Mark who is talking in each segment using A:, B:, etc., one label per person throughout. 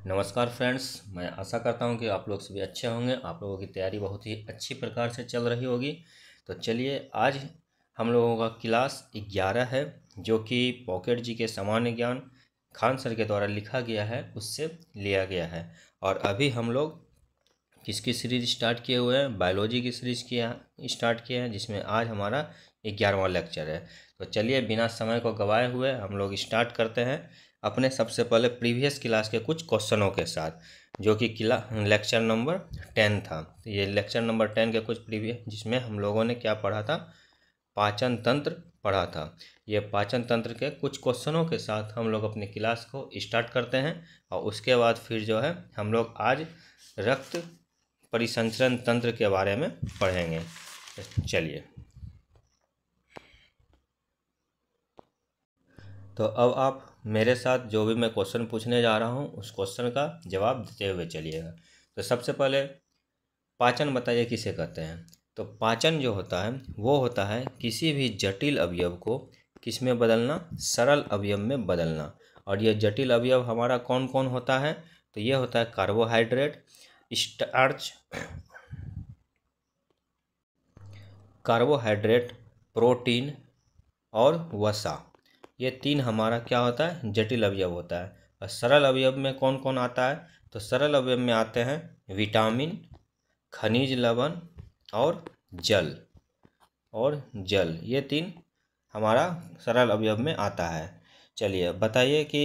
A: नमस्कार फ्रेंड्स, मैं आशा करता हूं कि आप लोग सभी अच्छे होंगे। आप लोगों की तैयारी बहुत ही अच्छी प्रकार से चल रही होगी। तो चलिए, आज हम लोगों का क्लास 11 है, जो कि पॉकेट जी के सामान्य ज्ञान खान सर के द्वारा लिखा गया है, उससे लिया गया है। और अभी हम लोग किसकी सीरीज स्टार्ट किए हुए हैं? बायोलॉजी की सीरीज किया स्टार्ट किए हैं, जिसमें आज हमारा 11वां लेक्चर है। तो चलिए, बिना समय को गवाए हुए हम लोग स्टार्ट करते हैं अपने सबसे पहले प्रीवियस क्लास के कुछ क्वेश्चनों के साथ, जो कि लेक्चर नंबर 10 था। तो ये लेक्चर नंबर 10 के कुछ प्रीवियस, जिसमें हम लोगों ने क्या पढ़ा था? पाचन तंत्र पढ़ा था। ये पाचन तंत्र के कुछ क्वेश्चनों के साथ हम लोग अपनी क्लास को स्टार्ट करते हैं, और उसके बाद फिर जो है हम लोग आज रक्त परिसंचरण तंत्र के बारे में पढ़ेंगे। चलिए, तो अब आप मेरे साथ जो भी मैं क्वेश्चन पूछने जा रहा हूँ, उस क्वेश्चन का जवाब देते हुए चलिएगा। तो सबसे पहले पाचन बताइए किसे कहते हैं? तो पाचन जो होता है वो होता है किसी भी जटिल अवयव को किस में बदलना? सरल अवयव में बदलना। और ये जटिल अवयव हमारा कौन कौन होता है? तो ये होता है कार्बोहाइड्रेट, स्टार्च, प्रोटीन और वसा। ये तीन हमारा क्या होता है? जटिल अवयव होता है। और सरल अवयव में कौन कौन आता है? तो सरल अवयव में आते हैं विटामिन, खनिज लवण और जल। ये तीन हमारा सरल अवयव में आता है। चलिए बताइए कि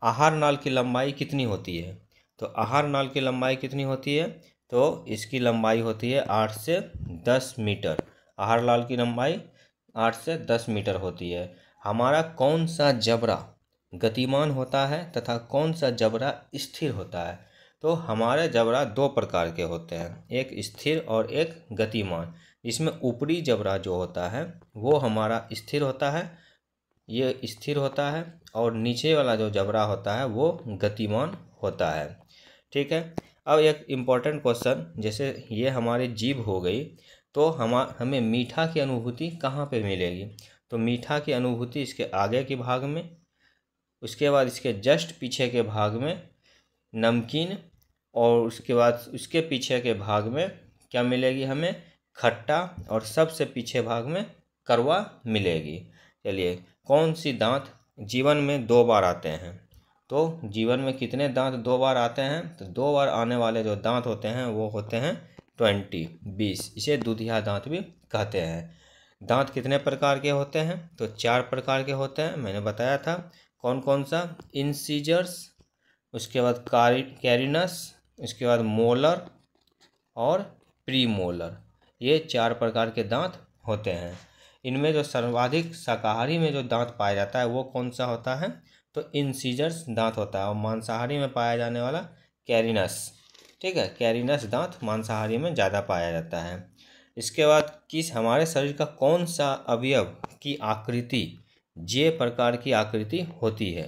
A: आहार नाल की लंबाई कितनी होती है? तो आहार नाल की लंबाई कितनी होती है? तो इसकी लंबाई होती है 8 से 10 मीटर। आहार नाल की लंबाई 8 से 10 मीटर होती है। हमारा कौन सा जबड़ा गतिमान होता है तथा कौन सा जबड़ा स्थिर होता है? तो हमारे जबड़ा दो प्रकार के होते हैं, एक स्थिर और एक गतिमान। इसमें ऊपरी जबड़ा जो होता है वो हमारा स्थिर होता है, ये स्थिर होता है, और नीचे वाला जो जबड़ा होता है वो गतिमान होता है। ठीक है। अब एक इम्पॉर्टेंट क्वेश्चन, जैसे ये हमारी जीभ हो गई, तो हमें मीठा की अनुभूति कहाँ पे मिलेगी? तो मीठा की अनुभूति इसके आगे के भाग में, उसके बाद इसके जस्ट पीछे के भाग में नमकीन, और उसके बाद उसके पीछे के भाग में क्या मिलेगी हमें? खट्टा, और सबसे पीछे भाग में कड़वा मिलेगी। चलिए, कौन सी दांत जीवन में 2 बार आते हैं? तो जीवन में कितने दांत 2 बार आते हैं? तो 2 बार आने वाले जो दांत होते हैं वो होते हैं 20। इसे दुधिया दांत भी कहते हैं। दांत कितने प्रकार के होते हैं? तो 4 प्रकार के होते हैं, मैंने बताया था। कौन कौन सा? इंसीजर्स, उसके बाद कैरिनस, उसके बाद मोलर और प्रीमोलर। ये 4 प्रकार के दांत होते हैं। इनमें जो सर्वाधिक शाकाहारी में जो दांत पाया जाता है वो कौन सा होता है? तो इंसीजर्स दांत होता है। और मांसाहारी में पाया जाने वाला कैरिनस। ठीक है, कैरिनस दांत मांसाहारी में ज़्यादा पाया जाता है। इसके बाद किस हमारे शरीर का कौन सा अवयव की आकृति जे प्रकार की आकृति होती है?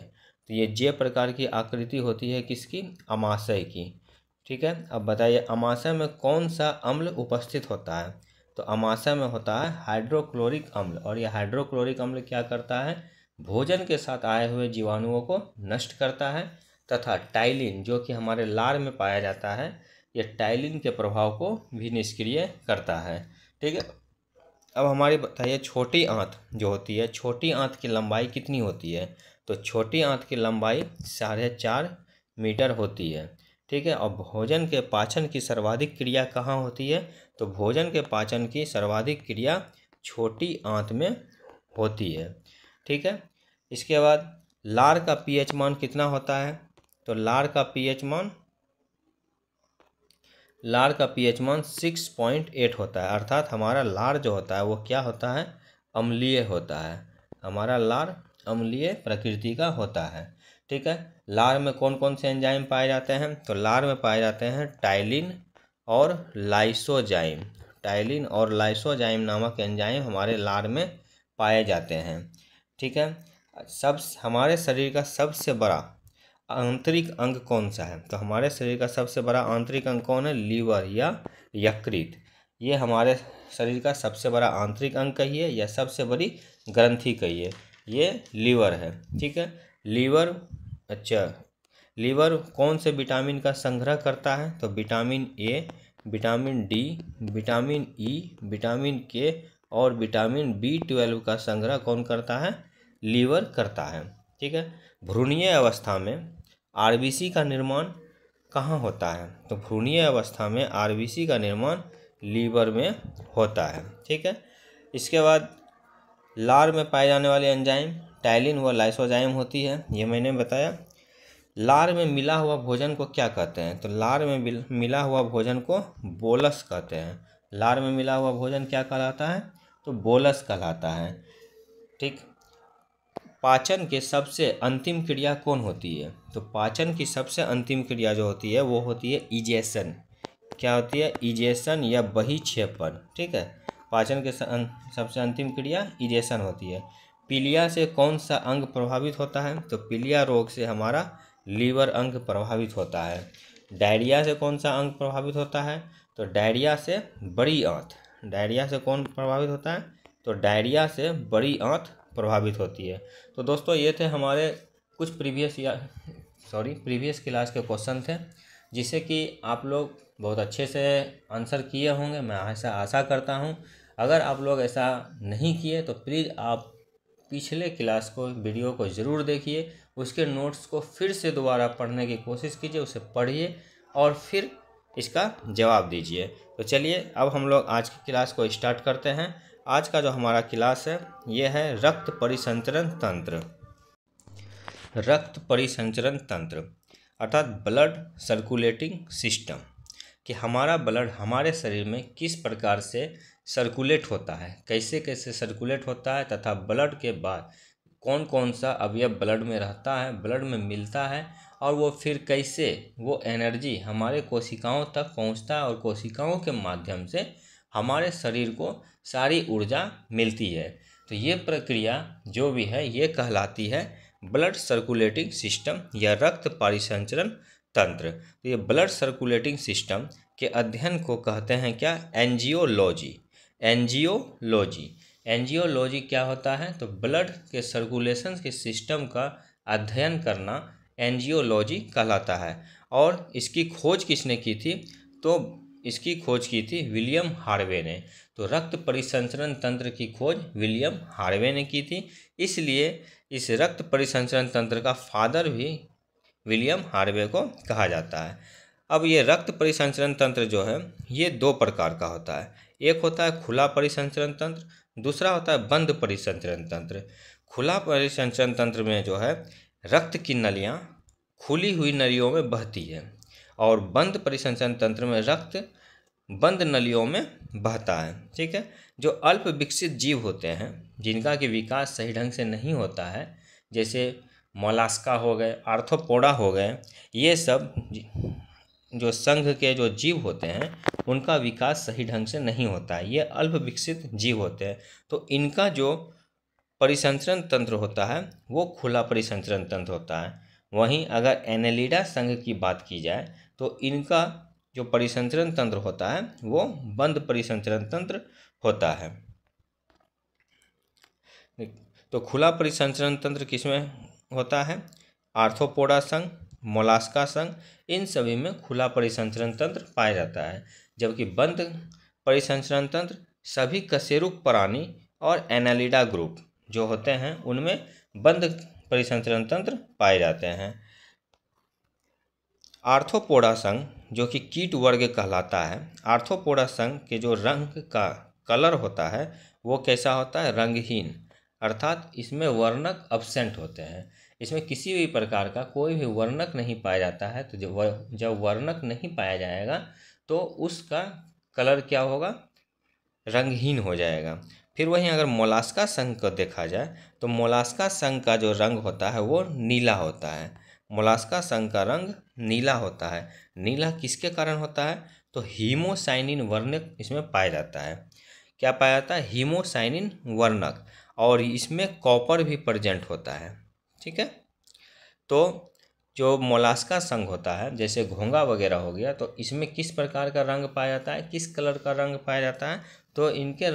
A: तो ये जे प्रकार की आकृति होती है किसकी? अमाशय की। ठीक है। अब बताइए, अमाशय में कौन सा अम्ल उपस्थित होता है? तो अमाशय में होता है हाइड्रोक्लोरिक अम्ल। और यह हाइड्रोक्लोरिक अम्ल क्या करता है? भोजन के साथ आए हुए जीवाणुओं को नष्ट करता है। तथा टाइलिन, जो कि हमारे लार में पाया जाता है, ये टाइलिन के प्रभाव को भी निष्क्रिय करता है। ठीक है। अब हमारी बताइए, छोटी आंत जो होती है, छोटी आंत की लंबाई कितनी होती है? तो छोटी आंत की लंबाई 4.5 मीटर होती है। ठीक है। और भोजन के पाचन की सर्वाधिक क्रिया कहाँ होती है? तो भोजन के पाचन की सर्वाधिक क्रिया छोटी आंत में होती है। ठीक है। इसके बाद लार का पीएच मान कितना होता है? तो लार का पीएच मान 6.8 होता है। अर्थात हमारा लार जो होता है वो क्या होता है? अम्लीय होता है। हमारा लार अम्लीय प्रकृति का होता है। ठीक है। लार में कौन कौन से एंजाइम पाए जाते हैं? तो लार में पाए जाते हैं टाइलिन और लाइसोजाइम। टाइलिन और लाइसोजाइम नामक एंजाइम हमारे लार में पाए जाते हैं। ठीक है। हमारे शरीर का सबसे बड़ा आंतरिक अंग कौन सा है? तो हमारे शरीर का सबसे बड़ा आंतरिक अंग कौन है? लीवर या यकृत। ये हमारे शरीर का सबसे बड़ा आंतरिक अंग कहिए या सबसे बड़ी ग्रंथि कहिए, ये लीवर है। ठीक है। लीवर, अच्छा, लीवर कौन से विटामिन का संग्रह करता है? तो vitamin A, vitamin D, vitamin E, vitamin के और विटामिन B12 का संग्रह कौन करता है? लीवर करता है। ठीक है। भ्रूणीय अवस्था में आरबीसी का निर्माण कहाँ होता है? तो भ्रूणीय अवस्था में आरबीसी का निर्माण लीवर में होता है। ठीक है। इसके बाद लार में पाए जाने वाले एंजाइम टाइलिन व लाइसोजाइम होती है, ये मैंने बताया। लार में मिला हुआ भोजन को क्या कहते हैं? तो लार में मिला हुआ भोजन को बोलस कहते हैं। लार में मिला हुआ भोजन क्या कहलाता है? तो बोलस कहलाता है। ठीक। पाचन के सबसे अंतिम क्रिया कौन होती है? तो पाचन की सबसे अंतिम क्रिया जो होती है वो होती है इजेशन। क्या होती है? इजेशन या बहिक्षेपण। ठीक है। पाचन के सबसे अंतिम क्रिया इजेशन होती है। पीलिया से कौन सा अंग प्रभावित होता है? तो पीलिया रोग से हमारा लीवर अंग प्रभावित होता है। डायरिया से कौन सा अंग प्रभावित होता है? तो डायरिया से बड़ी आंत। डायरिया से कौन प्रभावित होता है? तो डायरिया से बड़ी आंत प्रभावित होती है। तो दोस्तों ये थे हमारे कुछ प्रीवियस क्लास के क्वेश्चन थे, जिससे कि आप लोग बहुत अच्छे से आंसर किए होंगे, मैं ऐसा आशा करता हूं। अगर आप लोग ऐसा नहीं किए तो प्लीज़ आप पिछले क्लास को वीडियो को ज़रूर देखिए, उसके नोट्स को फिर से दोबारा पढ़ने की कोशिश कीजिए, उसे पढ़िए और फिर इसका जवाब दीजिए। तो चलिए अब हम लोग आज की क्लास को स्टार्ट करते हैं। आज का जो हमारा क्लास है ये है रक्त परिसंचरण तंत्र। रक्त परिसंचरण तंत्र अर्थात ब्लड सर्कुलेटिंग सिस्टम, कि हमारा ब्लड हमारे शरीर में किस प्रकार से सर्कुलेट होता है, कैसे कैसे सर्कुलेट होता है, तथा ब्लड के बाद कौन कौन सा अवयव ब्लड में रहता है, ब्लड में मिलता है, और वो फिर कैसे वो एनर्जी हमारे कोशिकाओं तक पहुंचता है और कोशिकाओं के माध्यम से हमारे शरीर को सारी ऊर्जा मिलती है। तो ये प्रक्रिया जो भी है ये कहलाती है ब्लड सर्कुलेटिंग सिस्टम या रक्त परिसंचरण तंत्र। तो ये ब्लड सर्कुलेटिंग सिस्टम के अध्ययन को कहते हैं क्या? एंजियोलॉजी। एंजियोलॉजी एंजियोलॉजी क्या होता है? तो ब्लड के सर्कुलेशन के सिस्टम का अध्ययन करना एंजियोलॉजी कहलाता है। और इसकी खोज किसने की थी? तो इसकी खोज की थी विलियम हार्वे ने। तो रक्त परिसंचरण तंत्र की खोज विलियम हार्वे ने की थी, इसलिए इस रक्त परिसंचरण तंत्र का फादर भी विलियम हार्वे को कहा जाता है। अब ये रक्त परिसंचरण तंत्र जो है ये दो प्रकार का होता है। एक होता है खुला परिसंचरण तंत्र, दूसरा होता है बंद परिसंचरण तंत्र। खुला परिसंचरण तंत्र में जो है रक्त की नलियाँ खुली हुई नलियों में बहती है, और बंद परिसंचरण तंत्र में रक्त बंद नलियों में बहता है। ठीक है। जो अल्प विकसित जीव होते हैं जिनका कि विकास सही ढंग से नहीं होता है, जैसे मोलास्का हो गए, आर्थ्रोपोडा हो गए, ये सब जो संघ के जो जीव होते हैं उनका विकास सही ढंग से नहीं होता है, ये अल्प विकसित जीव होते हैं। तो इनका जो परिसंचरण तंत्र होता है वो खुला परिसंचरण तंत्र होता है। वहीं अगर एनेलिडा संघ की बात की जाए तो इनका जो परिसंचरण तंत्र होता है वो बंद परिसंचरण तंत्र होता है। तो खुला परिसंचरण तंत्र किसमें होता है? आर्थ्रोपोडा संघ, मोलास्का संघ, इन सभी में खुला परिसंचरण तंत्र पाया जाता है। जबकि बंद परिसंचरण तंत्र सभी कशेरुक प्राणी और एनालिडा ग्रुप जो होते हैं उनमें बंद परिसंचरण तंत्र पाए जाते हैं। आर्थ्रोपोडा संघ जो कि कीट वर्ग कहलाता है, आर्थ्रोपोडा संघ के जो रंग का कलर होता है वो कैसा होता है? रंगहीन, अर्थात इसमें वर्णक अब्सेंट होते हैं। इसमें किसी भी प्रकार का कोई भी वर्णक नहीं पाया जाता है। तो जब वर्णक नहीं पाया जाएगा तो उसका कलर क्या होगा? रंगहीन हो जाएगा। फिर वहीं अगर मोलास्का संघ को देखा जाए तो मोलास्का संघ का जो रंग होता है वो नीला होता है। मोलास्का संघ का रंग नीला होता है। नीला किसके कारण होता है? तो हीमोसाइनिन वर्णक इसमें पाया जाता है। क्या पाया जाता है? हीमोसाइनिन वर्णक, और इसमें कॉपर भी प्रेजेंट होता है। ठीक है। तो जो मोलास्का संघ होता है जैसे घोंगा वगैरह हो गया, तो इसमें किस प्रकार का रंग पाया जाता है? किस कलर का रंग पाया जाता है? तो इनके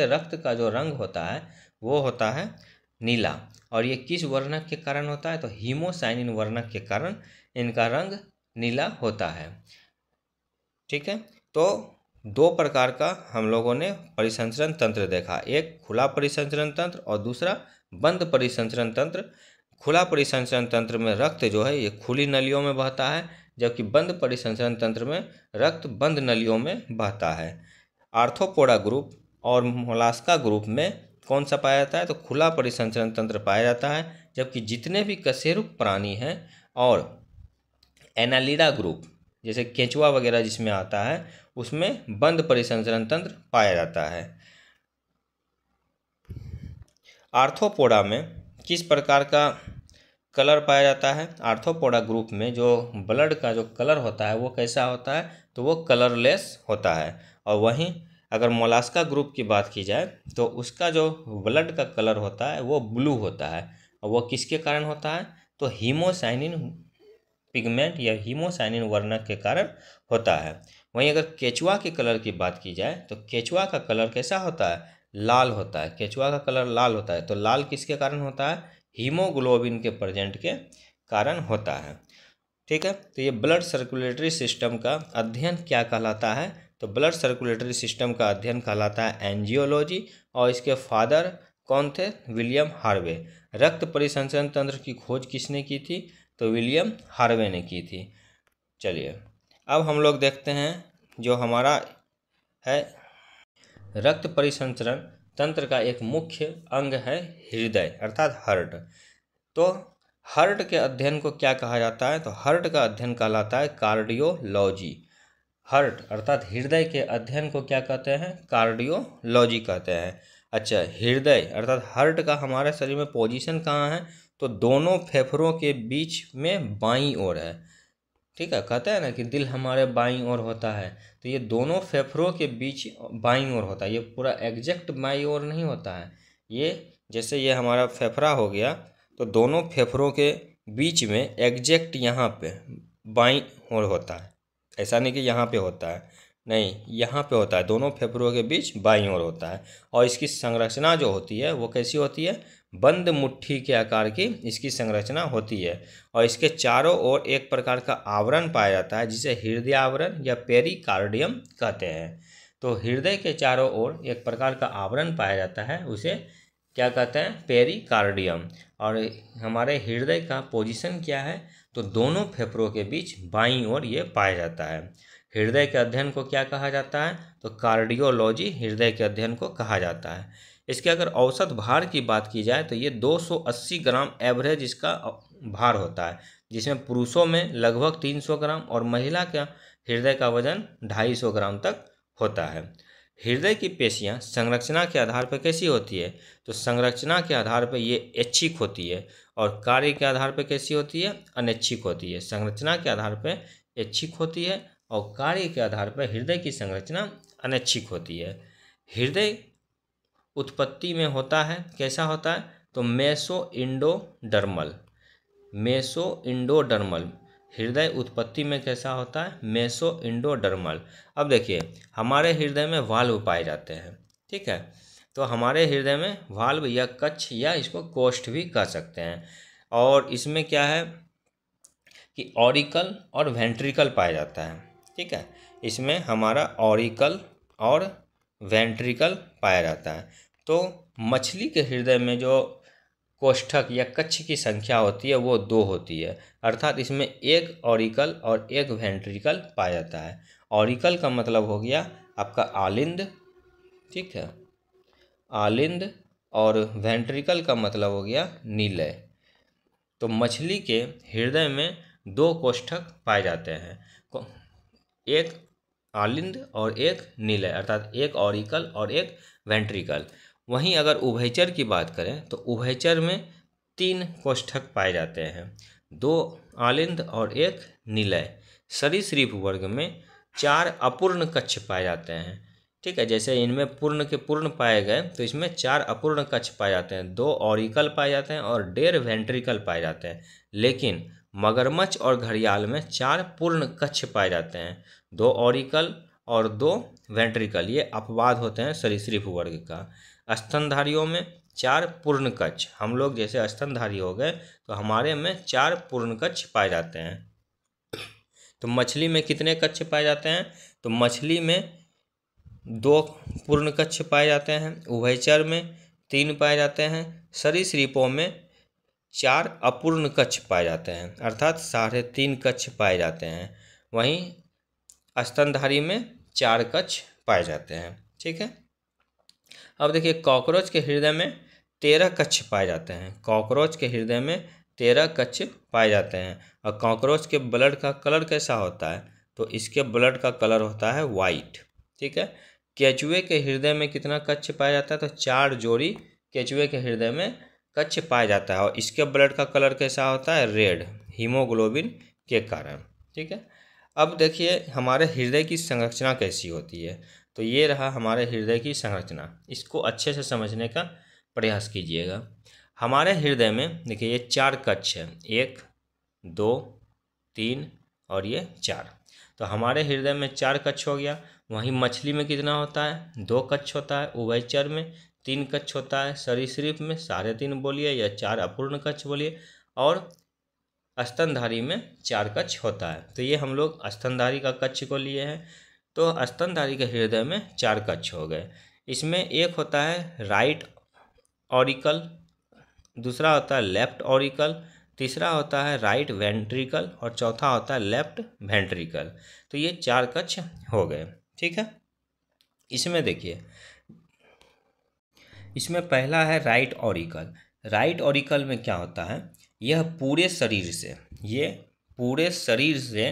A: रक्त का जो रंग होता है वो होता है नीला। और ये किस वर्णक के कारण होता है? तो हीमोसाइनिन वर्णक के कारण इनका रंग नीला होता है। ठीक है, तो दो प्रकार का हम लोगों ने परिसंचरण तंत्र देखा, एक खुला परिसंचरण तंत्र और दूसरा बंद परिसंचरण तंत्र। खुला परिसंचरण तंत्र में रक्त जो है ये खुली नलियों में बहता है, जबकि बंद परिसंचरण तंत्र में रक्त बंद नलियों में बहता है। आर्थ्रोपोडा ग्रुप और मोलास्का ग्रुप में कौन सा पाया जाता है? तो खुला परिसंचरण तंत्र पाया जाता है, जबकि जितने भी कशेरुक प्राणी हैं और एनालिडा ग्रुप जैसे केंचुआ वगैरह जिसमें आता है उसमें बंद परिसंचरण तंत्र पाया जाता है। आर्थ्रोपोडा में किस प्रकार का कलर पाया जाता है? आर्थ्रोपोडा ग्रुप में जो ब्लड का जो कलर होता है वो कैसा होता है? तो वो कलरलेस होता है। और वहीं अगर मोलास्का ग्रुप की बात की जाए तो उसका जो ब्लड का कलर होता है वो ब्लू होता है। और वो किसके कारण होता है? तो हीमोसाइनिन पिगमेंट या हीमोसाइनिन वर्णक के कारण होता है। वहीं अगर केचुआ के कलर की बात की जाए तो केचुआ का कलर कैसा होता है? लाल होता है। केचुआ का कलर लाल होता है। तो लाल किसके कारण होता है? हीमोग्लोबिन के प्रेजेंट के कारण होता है। ठीक है, तो ये ब्लड सर्कुलेटरी सिस्टम का अध्ययन क्या कहलाता है? तो ब्लड सर्कुलेटरी सिस्टम का अध्ययन कहलाता है एंजियोलॉजी। और इसके फादर कौन थे? William Harvey. रक्त परिसंचरण तंत्र की खोज किसने की थी? तो विलियम हार्वे ने की थी। चलिए अब हम लोग देखते हैं जो हमारा है रक्त परिसंचरण तंत्र का एक मुख्य अंग है हृदय अर्थात हार्ट। तो हार्ट के अध्ययन को क्या कहा जाता है? तो हार्ट का अध्ययन कहलाता है कार्डियोलॉजी। हार्ट अर्थात हृदय के अध्ययन को क्या कहते हैं? कार्डियोलॉजी कहते हैं। अच्छा, हृदय अर्थात हार्ट का हमारे शरीर में पोजीशन कहाँ है? तो दोनों फेफड़ों के बीच में बाईं ओर है। ठीक है, कहते हैं ना कि दिल हमारे बाईं ओर होता है, तो ये दोनों फेफड़ों के बीच बाईं ओर होता है। ये पूरा एग्जैक्ट बाईं ओर नहीं होता है। ये जैसे ये हमारा फेफड़ा हो गया तो दोनों फेफड़ों के बीच में एग्जैक्ट यहाँ पे बाईं ओर होता है। ऐसा नहीं कि यहाँ पे होता है, नहीं, यहाँ पे होता है। दोनों फेफड़ों के बीच बाईं ओर होता है। और इसकी संरचना जो होती है वो कैसी होती है? बंद मुट्ठी के आकार की इसकी संरचना होती है। और इसके चारों ओर एक प्रकार का आवरण पाया जाता है जिसे हृदय आवरण या पेरिकार्डियम कहते हैं। तो हृदय के चारों ओर एक प्रकार का आवरण पाया जाता है, उसे क्या कहते हैं? पेरिकार्डियम। और हमारे हृदय का पोजीशन क्या है? तो दोनों फेफड़ों के बीच बाईं ओर ये पाया जाता है। हृदय के अध्ययन को क्या कहा जाता है? तो कार्डियोलॉजी हृदय के अध्ययन को कहा जाता है। इसके अगर औसत भार की बात की जाए तो ये 280 ग्राम एवरेज इसका भार होता है, जिसमें पुरुषों में लगभग 300 ग्राम और महिला का हृदय का वजन 250 ग्राम तक होता है। हृदय की पेशियां संरचना के आधार पर कैसी होती है? तो संरचना के आधार पर ये ऐच्छिक होती है और कार्य के आधार पर कैसी होती है? अनैच्छिक होती है। संरचना के आधार पर ऐच्छिक होती है और कार्य के आधार पर हृदय की संरचना अनैच्छिक होती है। हृदय उत्पत्ति में होता है, कैसा होता है? तो मेसो इंडोडर्मल। हृदय उत्पत्ति में कैसा होता है? Meso endodermal. अब देखिए हमारे हृदय में वाल्व पाए जाते हैं। ठीक है, तो हमारे हृदय में वाल्व या कक्ष या इसको कोष्ठ भी कह सकते हैं। और इसमें क्या है कि ऑरिकल और वेंट्रिकल पाया जाता है। ठीक है, इसमें हमारा ऑरिकल और वेंट्रिकल पाया जाता है। तो मछली के हृदय में जो कोष्ठक या कक्ष की संख्या होती है वो 2 होती है, अर्थात इसमें एक ऑरिकल और एक वेंट्रिकल पाया जाता है। ऑरिकल का मतलब हो गया आपका आलिंद, ठीक है, आलिंद, और वेंट्रिकल का मतलब हो गया नीलय। तो मछली के हृदय में 2 कोष्ठक पाए जाते हैं, एक आलिंद और एक नीलय, अर्थात एक ऑरिकल और एक वेंट्रिकल। वहीं अगर उभयचर की बात करें तो उभयचर में 3 कोष्ठक पाए जाते हैं, 2 आलिंद और एक नीलय। सरीसृप वर्ग में 4 अपूर्ण कक्ष पाए जाते हैं। ठीक है, जैसे इनमें पूर्ण के पूर्ण पाए गए तो इसमें 4 अपूर्ण कक्ष पाए जाते हैं, 2 ऑरिकल पाए जाते हैं और 1.5 वेंट्रिकल पाए जाते हैं। लेकिन मगरमच्छ और घड़ियाल में 4 पूर्ण कक्ष पाए जाते हैं, 2 ऑरिकल और 2 वेंट्रिकल। ये अपवाद होते हैं सरीसृप वर्ग का। स्तनधारियों में 4 पूर्ण कक्ष। हम लोग जैसे स्तनधारी हो गए तो हमारे में 4 पूर्ण कक्ष पाए जाते हैं। तो मछली में कितने कक्ष पाए जाते हैं? तो मछली में 2 पूर्ण कक्ष पाए जाते हैं, उभयचर में 3 पाए जाते हैं, सरीसृपों में 4 अपूर्ण कक्ष पाए जाते हैं, अर्थात 3.5 कक्ष पाए जाते हैं। वहीं स्तनधारी में 4 कक्ष पाए जाते हैं। ठीक है। अब देखिए कॉकरोच के हृदय में 13 कक्ष पाए जाते हैं। कॉकरोच के हृदय में 13 कक्ष पाए जाते हैं। और कॉकरोच के ब्लड का कलर कैसा होता है? तो इसके ब्लड का कलर होता है वाइट। ठीक है। केंचुए के हृदय में कितना कक्ष पाया जाता है? तो 4 जोड़ी केंचुए के हृदय में कक्ष पाया जाता है। और इसके ब्लड का कलर कैसा होता है? रेड, हीमोग्लोबिन के कारण। ठीक है। अब देखिए हमारे हृदय की संरचना कैसी होती है। तो ये रहा हमारे हृदय की संरचना। इसको अच्छे से समझने का प्रयास कीजिएगा। हमारे हृदय में देखिए ये 4 कक्ष है, 1, 2, 3 और ये 4। तो हमारे हृदय में 4 कक्ष हो गया। वहीं मछली में कितना होता है? 2 कक्ष होता है, उभयचर में 3 कक्ष होता है, सरीसृप में 3.5 बोलिए या 4 अपूर्ण कक्ष बोलिए, और स्तनधारी में 4 कक्ष होता है। तो ये हम लोग स्तनधारी का कक्ष को लिए हैं। तो स्तनधारी के हृदय में 4 कक्ष हो गए। इसमें एक होता है राइट ऑरिकल, दूसरा होता है लेफ्ट ऑरिकल, तीसरा होता है राइट वेंट्रिकल और चौथा होता है लेफ्ट वेंट्रिकल। तो ये 4 कक्ष हो गए। ठीक है। इसमें देखिए, इसमें पहला है राइट ऑरिकल। राइट ऑरिकल में क्या होता है? यह पूरे शरीर से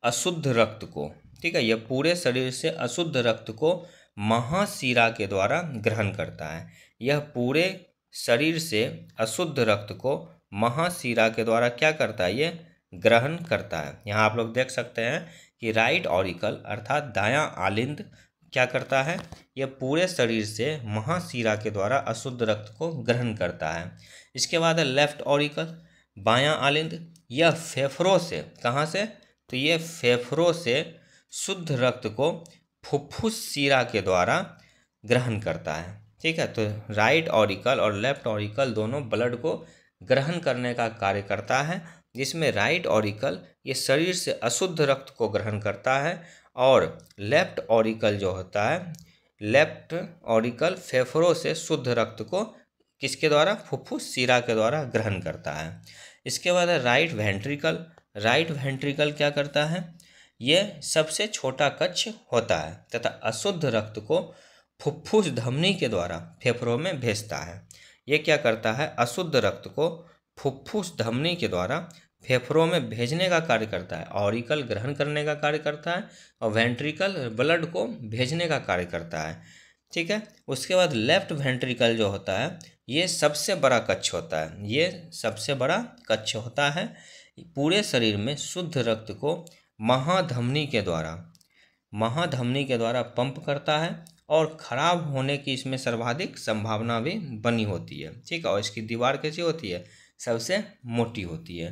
A: अशुद्ध रक्त को, ठीक है, यह पूरे शरीर से अशुद्ध रक्त को महाशिरा के द्वारा ग्रहण करता है। यह पूरे शरीर से अशुद्ध रक्त को महाशिरा के द्वारा क्या करता है? ये ग्रहण करता है। यहाँ आप लोग देख सकते हैं कि राइट ऑरिकल अर्थात दायां आलिंद क्या करता है? यह पूरे शरीर से महाशिरा के द्वारा अशुद्ध रक्त को ग्रहण करता है। इसके बाद है लेफ्ट ऑरिकल, बायां आलिंद। यह फेफड़ों से, कहाँ से? तो ये फेफड़ों से शुद्ध रक्त को फुफ्फुस शिरा के द्वारा ग्रहण करता है। ठीक है। तो राइट ऑरिकल और लेफ्ट ऑरिकल दोनों ब्लड को ग्रहण करने का कार्य करता है, जिसमें राइट ऑरिकल ये शरीर से अशुद्ध रक्त को ग्रहण करता है और लेफ्ट ऑरिकल जो होता है, लेफ्ट ऑरिकल फेफड़ों से शुद्ध रक्त को किसके द्वारा? फुफ्फुस शिरा के द्वारा ग्रहण करता है। इसके बाद है राइट वेंट्रिकल। राइट वेंट्रिकल क्या करता है? यह सबसे छोटा कक्ष होता है तथा अशुद्ध रक्त को फुफ्फुस धमनी के द्वारा फेफड़ों में भेजता है। ये क्या करता है? अशुद्ध रक्त को फुफ्फुस धमनी के द्वारा फेफड़ों में भेजने का कार्य करता है। ऑरिकल ग्रहण करने का कार्य करता है और वेंट्रिकल ब्लड को भेजने का कार्य करता है। ठीक है। उसके बाद लेफ्ट वेंट्रिकल जो होता है ये सबसे बड़ा कक्ष होता है। ये सबसे बड़ा कक्ष होता है। पूरे शरीर में शुद्ध रक्त को महाधमनी के द्वारा पंप करता है और खराब होने की इसमें सर्वाधिक संभावना भी बनी होती है। ठीक है। और इसकी दीवार कैसी होती है? सबसे मोटी होती है।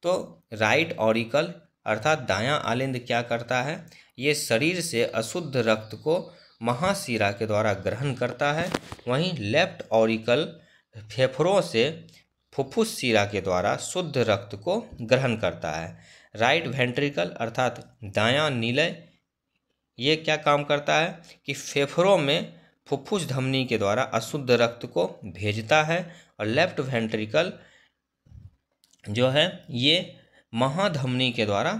A: तो राइट ऑरिकल अर्थात दायां आलिंद क्या करता है? ये शरीर से अशुद्ध रक्त को महाशिरा के द्वारा ग्रहण करता है। वहीं लेफ्ट ऑरिकल फेफड़ों से फुफ्फुस शिरा के द्वारा शुद्ध रक्त को ग्रहण करता है। राइट वेंट्रिकल अर्थात दायां नीलय ये क्या काम करता है कि फेफड़ों में फुफ्फुस धमनी के द्वारा अशुद्ध रक्त को भेजता है। और लेफ्ट वेंट्रिकल जो है ये महाधमनी के द्वारा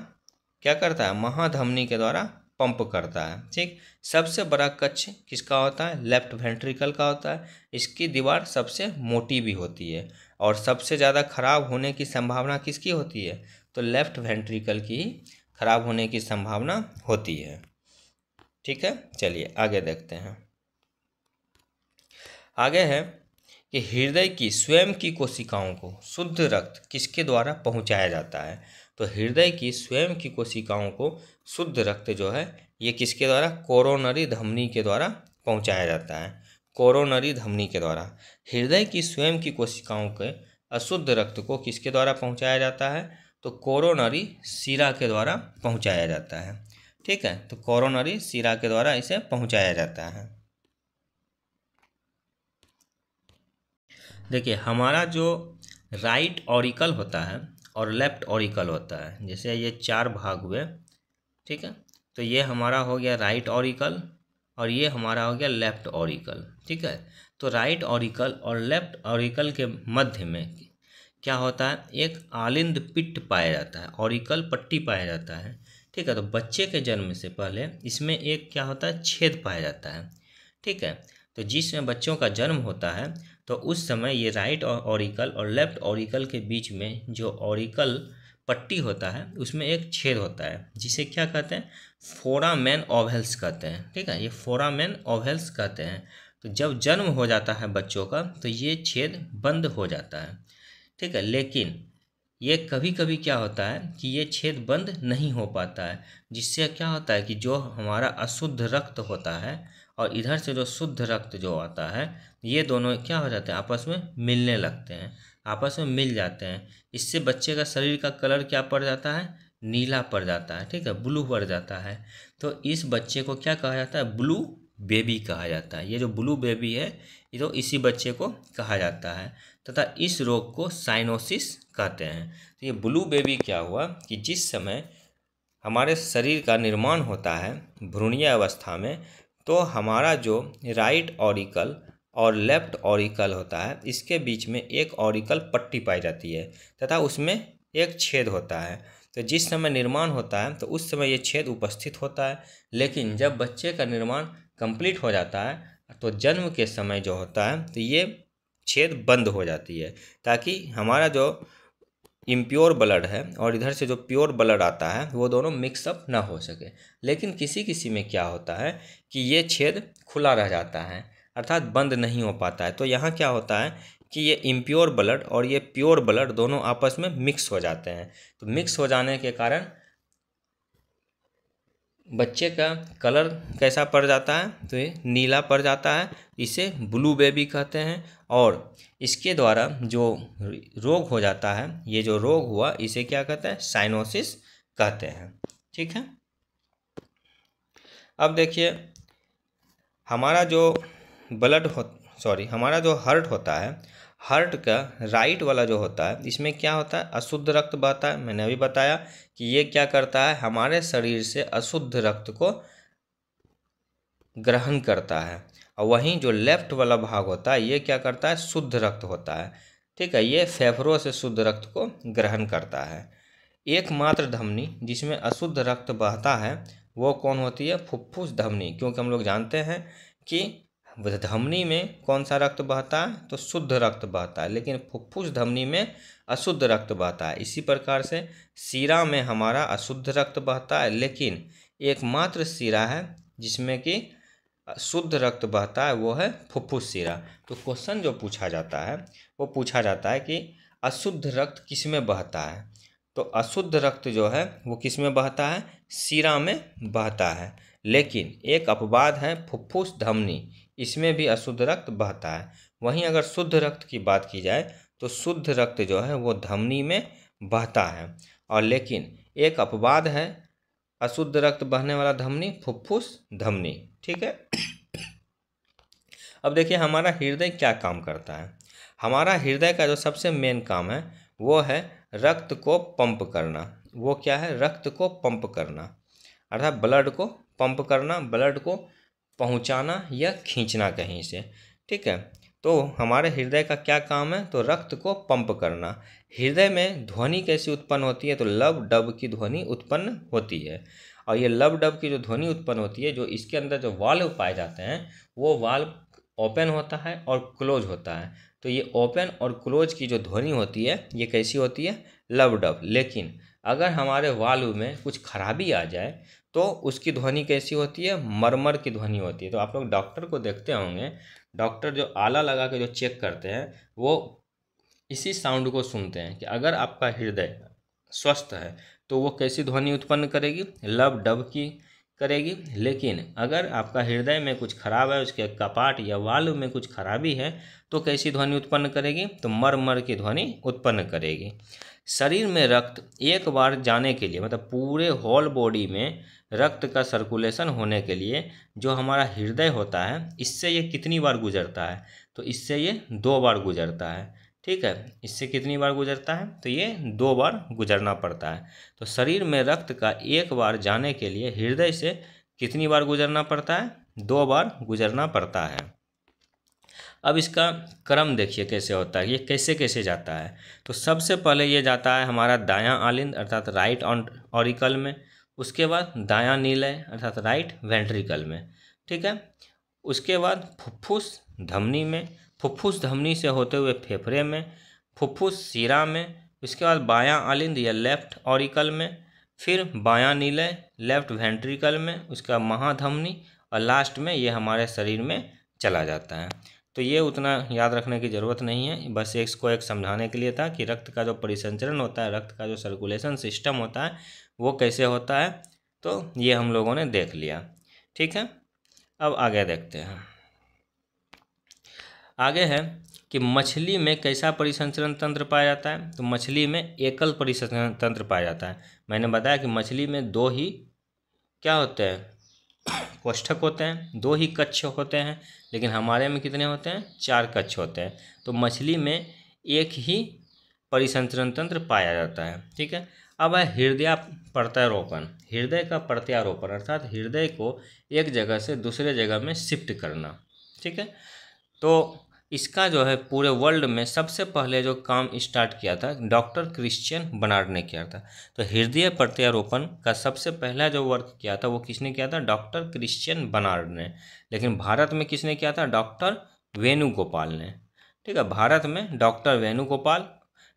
A: क्या करता है? महाधमनी के द्वारा पंप करता है। ठीक। सबसे बड़ा कक्ष किसका होता है? लेफ्ट वेंट्रिकल का होता है। इसकी दीवार सबसे मोटी भी होती है और सबसे ज़्यादा खराब होने की संभावना किसकी होती है? तो लेफ्ट वेंट्रिकल की ही खराब होने की संभावना होती है। ठीक है। चलिए आगे देखते हैं। आगे है कि हृदय की स्वयं की कोशिकाओं को शुद्ध रक्त किसके द्वारा पहुंचाया जाता है? तो हृदय की स्वयं की कोशिकाओं को शुद्ध रक्त जो है ये किसके द्वारा? कोरोनरी धमनी के द्वारा पहुंचाया जाता है। कोरोनरी धमनी के द्वारा हृदय की स्वयं की कोशिकाओं के अशुद्ध रक्त को किसके द्वारा पहुंचाया जाता है? तो कोरोनरी शिरा के द्वारा पहुंचाया जाता है। ठीक है। तो कोरोनरी शिरा के द्वारा इसे पहुंचाया जाता है। देखिए हमारा जो राइट ऑरिकल होता है और लेफ्ट ऑरिकल होता है, जैसे ये 4 भाग हुए, ठीक है। तो ये हमारा हो गया राइट ऑरिकल और ये हमारा हो गया लेफ्ट ऑरिकल, ठीक है। तो राइट ऑरिकल और लेफ्ट ऑरिकल के मध्य में क्या होता है, एक आलिंद पिट्ट पाया जाता है, ऑरिकल पट्टी पाया जाता है, ठीक है। तो बच्चे के जन्म से पहले इसमें एक क्या होता है, छेद पाया जाता है, ठीक है। तो जिसमें बच्चों का जन्म होता है तो उस समय ये राइट ऑरिकल और लेफ्ट ऑरिकल के बीच में जो ऑरिकल पट्टी होता है उसमें एक छेद होता है, जिसे क्या कहते हैं, फोरामेन ओवल्स कहते हैं, ठीक है। ये फोरामेन ओवल्स कहते हैं। तो जब जन्म हो जाता है बच्चों का तो ये छेद बंद हो जाता है, ठीक है। लेकिन ये कभी कभी क्या होता है कि ये छेद बंद नहीं हो पाता है, जिससे क्या होता है कि जो हमारा अशुद्ध रक्त होता है और इधर से जो शुद्ध रक्त जो आता है, ये दोनों क्या हो जाते हैं, आपस में मिलने लगते हैं, आपस में मिल जाते हैं। इससे बच्चे का शरीर का कलर क्या पड़ जाता है, नीला पड़ जाता है, ठीक है, ब्लू पड़ जाता है। तो इस बच्चे को क्या कहा जाता है, ब्लू बेबी कहा जाता है। ये जो ब्लू बेबी है ये तो इसी बच्चे को कहा जाता है, तथा इस रोग को साइनोसिस कहते हैं। तो ये ब्लू बेबी क्या हुआ कि जिस समय हमारे शरीर का निर्माण होता है भ्रूणीय अवस्था में, तो हमारा जो राइट ऑरिकल और लेफ्ट ऑरिकल होता है इसके बीच में एक ऑरिकल पट्टी पाई जाती है तथा उसमें एक छेद होता है। तो जिस समय निर्माण होता है तो उस समय ये छेद उपस्थित होता है, लेकिन जब बच्चे का निर्माण कंप्लीट हो जाता है तो जन्म के समय जो होता है तो ये छेद बंद हो जाती है, ताकि हमारा जो इम्प्योर ब्लड है और इधर से जो प्योर ब्लड आता है वो दोनों मिक्सअप ना हो सके। लेकिन किसी किसी में क्या होता है कि ये छेद खुला रह जाता है, अर्थात बंद नहीं हो पाता है। तो यहाँ क्या होता है कि ये इम्प्योर ब्लड और ये प्योर ब्लड दोनों आपस में मिक्स हो जाते हैं। तो मिक्स हो जाने के कारण बच्चे का कलर कैसा पड़ जाता है, तो ये नीला पड़ जाता है, इसे ब्लू बेबी कहते हैं। और इसके द्वारा जो रोग हो जाता है, ये जो रोग हुआ इसे क्या कहते हैं, साइनोसिस कहते हैं, ठीक है। अब देखिए हमारा जो हमारा जो हार्ट होता है, हार्ट का राइट वाला जो होता है इसमें क्या होता है, अशुद्ध रक्त बहता है। मैंने अभी बताया कि ये क्या करता है, हमारे शरीर से अशुद्ध रक्त को ग्रहण करता है। और वहीं जो लेफ्ट वाला भाग होता है ये क्या करता है, शुद्ध रक्त होता है, ठीक है। ये फेफड़ों से शुद्ध रक्त को ग्रहण करता है। एकमात्र धमनी जिसमें अशुद्ध रक्त बहता है वो कौन होती है, फुफ्फुस धमनी। क्योंकि हम लोग जानते हैं कि धमनी में कौन सा रक्त बहता है, तो शुद्ध रक्त बहता है, लेकिन फुफ्फुस धमनी में अशुद्ध रक्त बहता है। इसी प्रकार से सीरा में हमारा अशुद्ध रक्त बहता है, लेकिन एकमात्र सीरा है जिसमें कि शुद्ध रक्त बहता है, वो है फुफ्फुस सीरा। तो क्वेश्चन जो पूछा जाता है वो पूछा जाता है कि अशुद्ध रक्त किस में बहता है, तो अशुद्ध रक्त जो है वो किस में बहता है, सीरा में बहता है। लेकिन एक अपवाद है फुफ्फुस धमनी, इसमें भी अशुद्ध रक्त बहता है। वहीं अगर शुद्ध रक्त की बात की जाए तो शुद्ध रक्त जो है वो धमनी में बहता है, और लेकिन एक अपवाद है अशुद्ध रक्त बहने वाला धमनी, फुफ्फुस धमनी, ठीक है। अब देखिए हमारा हृदय क्या काम करता है। हमारा हृदय का जो सबसे मेन काम है वो है रक्त को पंप करना। वो क्या है, रक्त को पंप करना, अर्थात ब्लड को पंप करना, ब्लड को पहुंचाना या खींचना कहीं से, ठीक है। तो हमारे हृदय का क्या काम है, तो रक्त को पंप करना। हृदय में ध्वनि कैसी उत्पन्न होती है, तो लब डब की ध्वनि उत्पन्न होती है। और ये लब डब की जो ध्वनि उत्पन्न होती है, जो इसके अंदर जो वाल्व पाए जाते हैं वो वाल्व ओपन होता है और क्लोज होता है। तो ये ओपन और क्लोज की जो ध्वनि होती है ये कैसी होती है, लब डब। लेकिन अगर हमारे वाल्व में कुछ खराबी आ जाए तो उसकी ध्वनि कैसी होती है, मरमर की ध्वनि होती है। तो आप लोग डॉक्टर को देखते होंगे, डॉक्टर जो आला लगा के जो चेक करते हैं वो इसी साउंड को सुनते हैं कि अगर आपका हृदय स्वस्थ है तो वो कैसी ध्वनि उत्पन्न करेगी, लब डब की करेगी। लेकिन अगर आपका हृदय में कुछ खराब है, उसके कपाट या वाल्व में कुछ खराबी है, तो कैसी ध्वनि उत्पन्न करेगी, तो मर मर की ध्वनि उत्पन्न करेगी। शरीर में रक्त एक बार जाने के लिए, मतलब पूरे होल बॉडी में रक्त का सर्कुलेशन होने के लिए जो हमारा हृदय होता है इससे ये कितनी बार गुजरता है, तो इससे ये 2 बार गुजरता है। ठीक है, इससे कितनी बार गुजरता है, तो ये 2 बार गुजरना पड़ता है। तो शरीर में रक्त का एक बार जाने के लिए हृदय से कितनी बार गुजरना पड़ता है, 2 बार गुजरना पड़ता है। अब इसका क्रम देखिए कैसे होता है, ये कैसे कैसे जाता है। तो सबसे पहले ये जाता है हमारा दायां आलिंद अर्थात राइट ऑरिकल में, उसके बाद दायां नीलय अर्थात राइट वेंट्रिकल में। ठीक है, उसके बाद फुफ्फुस धमनी में, फुफ्फुस धमनी से होते हुए फेफड़े में, फुफ्फुस शिरा में, उसके बाद बायां आलिंद या लेफ्ट ऑरिकल में, फिर बायां नीलय लेफ्ट वेंट्रिकल में, उसका महाधमनी, और लास्ट में ये हमारे शरीर में चला जाता है। तो ये उतना याद रखने की ज़रूरत नहीं है, बस इसको एक समझाने के लिए था कि रक्त का जो परिसंचरण होता है, रक्त का जो सर्कुलेशन सिस्टम होता है वो कैसे होता है। तो ये हम लोगों ने देख लिया। ठीक है, अब आगे देखते हैं। आगे है कि मछली में कैसा परिसंचरण तंत्र पाया जाता है। तो मछली में एकल परिसंचरण तंत्र पाया जाता है। मैंने बताया कि मछली में 2 ही क्या होते हैं, कोष्ठक होते हैं, 2 ही कक्ष होते हैं, लेकिन हमारे में कितने होते हैं, 4 कक्ष होते हैं। तो मछली में एक ही परिसंचरण तंत्र पाया जाता है। ठीक है, अब है हृदय प्रत्यारोपण। हृदय का प्रत्यारोपण अर्थात हृदय को एक जगह से दूसरे जगह में शिफ्ट करना। ठीक है, तो इसका जो है पूरे वर्ल्ड में सबसे पहले जो काम स्टार्ट किया था डॉक्टर क्रिश्चियन बर्नार्ड ने किया था। तो हृदय प्रत्यारोपण का सबसे पहला जो वर्क किया था वो किसने किया था, डॉक्टर क्रिश्चियन बर्नार्ड ने। लेकिन भारत में किसने किया था, डॉक्टर वेणुगोपाल ने। ठीक है, भारत में डॉक्टर वेणुगोपाल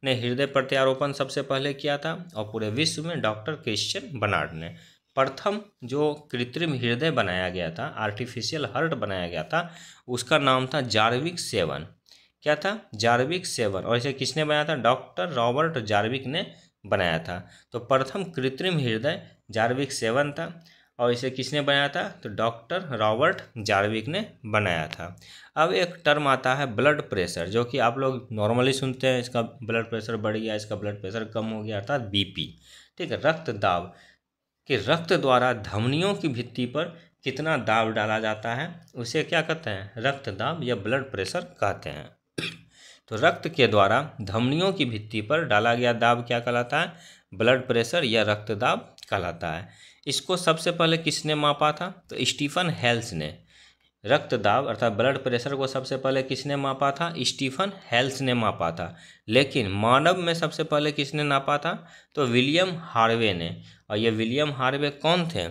A: ने हृदय प्रत्यारोपण सबसे पहले किया था, और पूरे विश्व में डॉक्टर क्रिश्चियन बर्नार्ड ने। प्रथम जो कृत्रिम हृदय बनाया गया था, आर्टिफिशियल हार्ट बनाया गया था, उसका नाम था जार्विक 7। क्या था, जार्विक 7। और इसे किसने बनाया था, डॉक्टर रॉबर्ट जार्विक ने बनाया था। तो प्रथम कृत्रिम हृदय जार्विक 7 था, और इसे किसने बनाया था, तो डॉक्टर रॉबर्ट जार्विक ने बनाया था। अब एक टर्म आता है ब्लड प्रेशर, जो कि आप लोग नॉर्मली सुनते हैं, इसका ब्लड प्रेशर बढ़ गया, इसका ब्लड प्रेशर कम हो गया, अर्थात बीपी। ठीक है, रक्त दाब कि रक्त द्वारा धमनियों की भित्ति पर कितना दाब डाला जाता है, उसे क्या कहते हैं, रक्त दाब या ब्लड प्रेशर कहते हैं। तो रक्त के द्वारा धमनियों की भित्ति पर डाला गया दाब क्या कहलाता है, ब्लड प्रेशर या रक्त दाब कहलाता है। इसको सबसे पहले किसने मापा था, तो स्टीफन हेल्स ने। रक्त दाब अर्थात ब्लड प्रेशर को सबसे पहले किसने मापा था, स्टीफन हेल्स ने मापा था। लेकिन मानव में सबसे पहले किसने नापा था, तो विलियम हार्वे ने। और ये विलियम हार्वे कौन थे,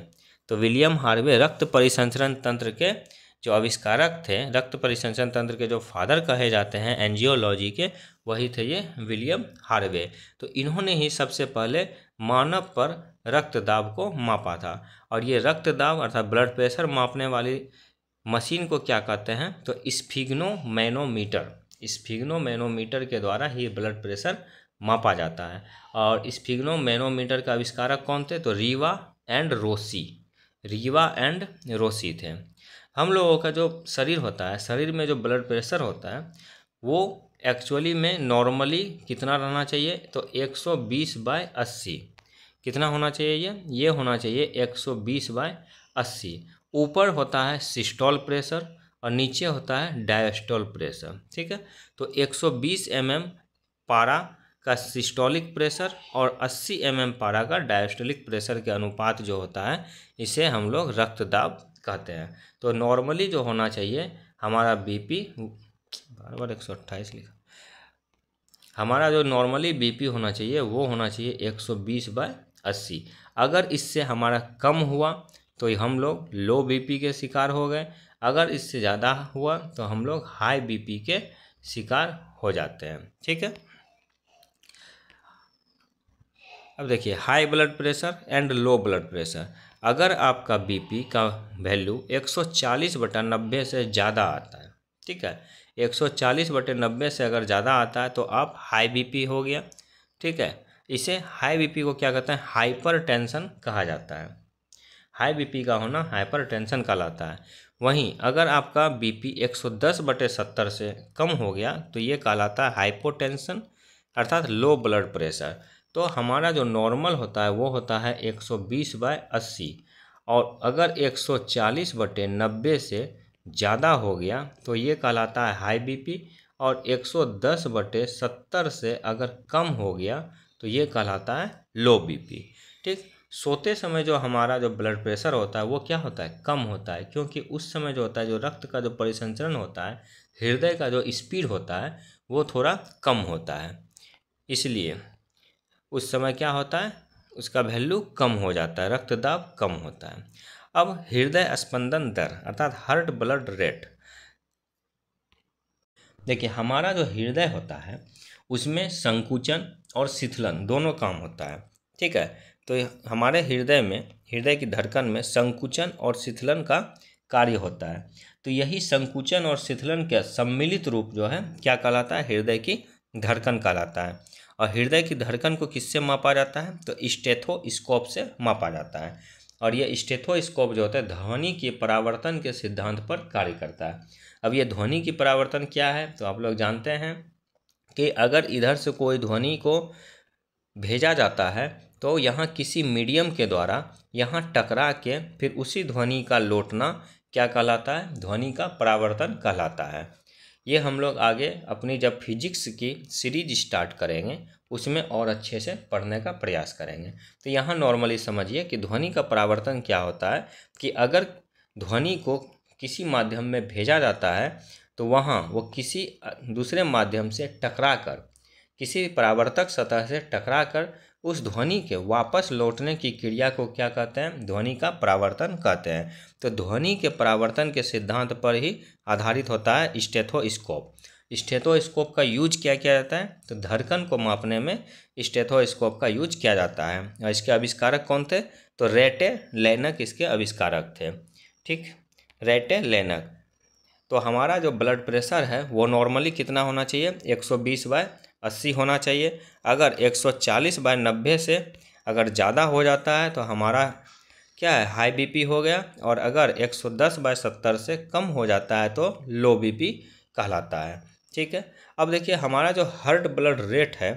A: तो विलियम हार्वे रक्त परिसंचरण तंत्र के जो आविष्कारक थे, रक्त परिसंचरण तंत्र के जो फादर कहे जाते हैं एंजियोलॉजी के, वही थे ये विलियम हार्वे। तो इन्होंने ही सबसे पहले मानव पर रक्त दाब को मापा था। और ये रक्त दाब अर्थात ब्लड प्रेशर मापने वाली मशीन को क्या कहते हैं, तो स्फिग्नोमैनोमीटर। स्फिग्नोमैनोमीटर के द्वारा ही ब्लड प्रेशर मापा जाता है। और स्फिग्नोमैनोमीटर का आविष्कारक कौन थे, तो रीवा एंड रोसी थे। हम लोगों का जो शरीर होता है, शरीर में जो ब्लड प्रेशर होता है वो एक्चुअली में नॉर्मली कितना रहना चाहिए, तो 120/80। कितना होना चाहिए, ये होना चाहिए 120/80। ऊपर होता है सिस्टोल प्रेशर और नीचे होता है डायस्टोल प्रेशर। ठीक है, तो 120 mm पारा का सिस्टोलिक प्रेशर और 80 mm पारा का डायस्टोलिक प्रेशर के अनुपात जो होता है, इसे हम लोग रक्तदाब कहते हैं। तो नॉर्मली जो होना चाहिए हमारा बीपी, बराबर 128 लिखा, हमारा जो नॉर्मली बीपी होना चाहिए वो होना चाहिए 120/80। अगर इससे हमारा कम हुआ तो हम लोग लो बीपी के शिकार हो गए, अगर इससे ज़्यादा हुआ तो हम लोग हाई बीपी के शिकार हो जाते हैं। ठीक है, अब देखिए high blood pressure and low blood pressure. अगर आपका बीपी का वैल्यू 140/90 से ज़्यादा आता है, ठीक है, 140/90 से अगर ज़्यादा आता है तो आप हाई बीपी हो गया। ठीक है, इसे हाई बीपी को क्या कहते हैं, हाइपरटेंशन कहा जाता है। हाई बीपी का होना हाइपरटेंशन कहलाता है। वहीं अगर आपका बीपी 110/70 से कम हो गया तो ये कहलाता है हाइपोटेंशन अर्थात लो ब्लड प्रेशर। तो हमारा जो नॉर्मल होता है वो होता है 120/80, और अगर 140/90 से ज़्यादा हो गया तो ये कहलाता है हाई बीपी, और 110/70 से अगर कम हो गया तो ये कहलाता है लो बीपी। ठीक, सोते समय जो हमारा जो ब्लड प्रेशर होता है वो क्या होता है, कम होता है, क्योंकि उस समय जो होता है जो रक्त का जो परिसंचरण होता है, हृदय का जो स्पीड होता है वो थोड़ा कम होता है, इसलिए उस समय क्या होता है, उसका वैल्यू कम हो जाता है, रक्तदाब कम होता है। अब हृदय स्पंदन दर अर्थात हार्ट ब्लड रेट, देखिए हमारा जो हृदय होता है उसमें संकुचन और शिथिलन दोनों काम होता है। ठीक है, तो हमारे हृदय में, हृदय की धड़कन में संकुचन और शिथिलन का कार्य होता है। तो यही संकुचन और शिथिलन का सम्मिलित रूप जो है क्या कहलाता है, हृदय की धड़कन कहलाता है। और हृदय की धड़कन को किससे मापा जाता है, तो स्टेथोस्कोप से मापा जाता है। और ये स्टेथोस्कोप जो होता है ध्वनि के परावर्तन के सिद्धांत पर कार्य करता है। अब ये ध्वनि की परावर्तन क्या है, तो आप लोग जानते हैं कि अगर इधर से कोई ध्वनि को भेजा जाता है तो यहाँ किसी मीडियम के द्वारा यहाँ टकरा के फिर उसी ध्वनि का लौटना क्या कहलाता है, ध्वनि का परावर्तन कहलाता है। ये हम लोग आगे अपनी जब फिजिक्स की सीरीज स्टार्ट करेंगे उसमें और अच्छे से पढ़ने का प्रयास करेंगे। तो यहाँ नॉर्मली समझिए कि ध्वनि का परावर्तन क्या होता है कि अगर ध्वनि को किसी माध्यम में भेजा जाता है तो वहाँ वो किसी दूसरे माध्यम से टकरा कर, किसी परावर्तक सतह से टकरा कर उस ध्वनि के वापस लौटने की क्रिया को क्या कहते हैं, ध्वनि का परावर्तन कहते हैं। तो ध्वनि के परावर्तन के सिद्धांत पर ही आधारित होता है स्टेथोस्कोप। स्टेथोस्कोप का यूज क्या किया जाता है, तो धड़कन को मापने में स्टेथोस्कोप का यूज किया जाता है। और इसके आविष्कारक कौन थे, तो रेटे लेनक इसके आविष्कारक थे। ठीक, रेटे लेनक। तो हमारा जो ब्लड प्रेशर है वो नॉर्मली कितना होना चाहिए, 120/80 होना चाहिए। अगर 140/90 से अगर ज़्यादा हो जाता है तो हमारा क्या है, हाई बीपी हो गया। और अगर 110/70 से कम हो जाता है तो लो बीपी कहलाता है। ठीक है, अब देखिए हमारा जो हार्ट ब्लड रेट है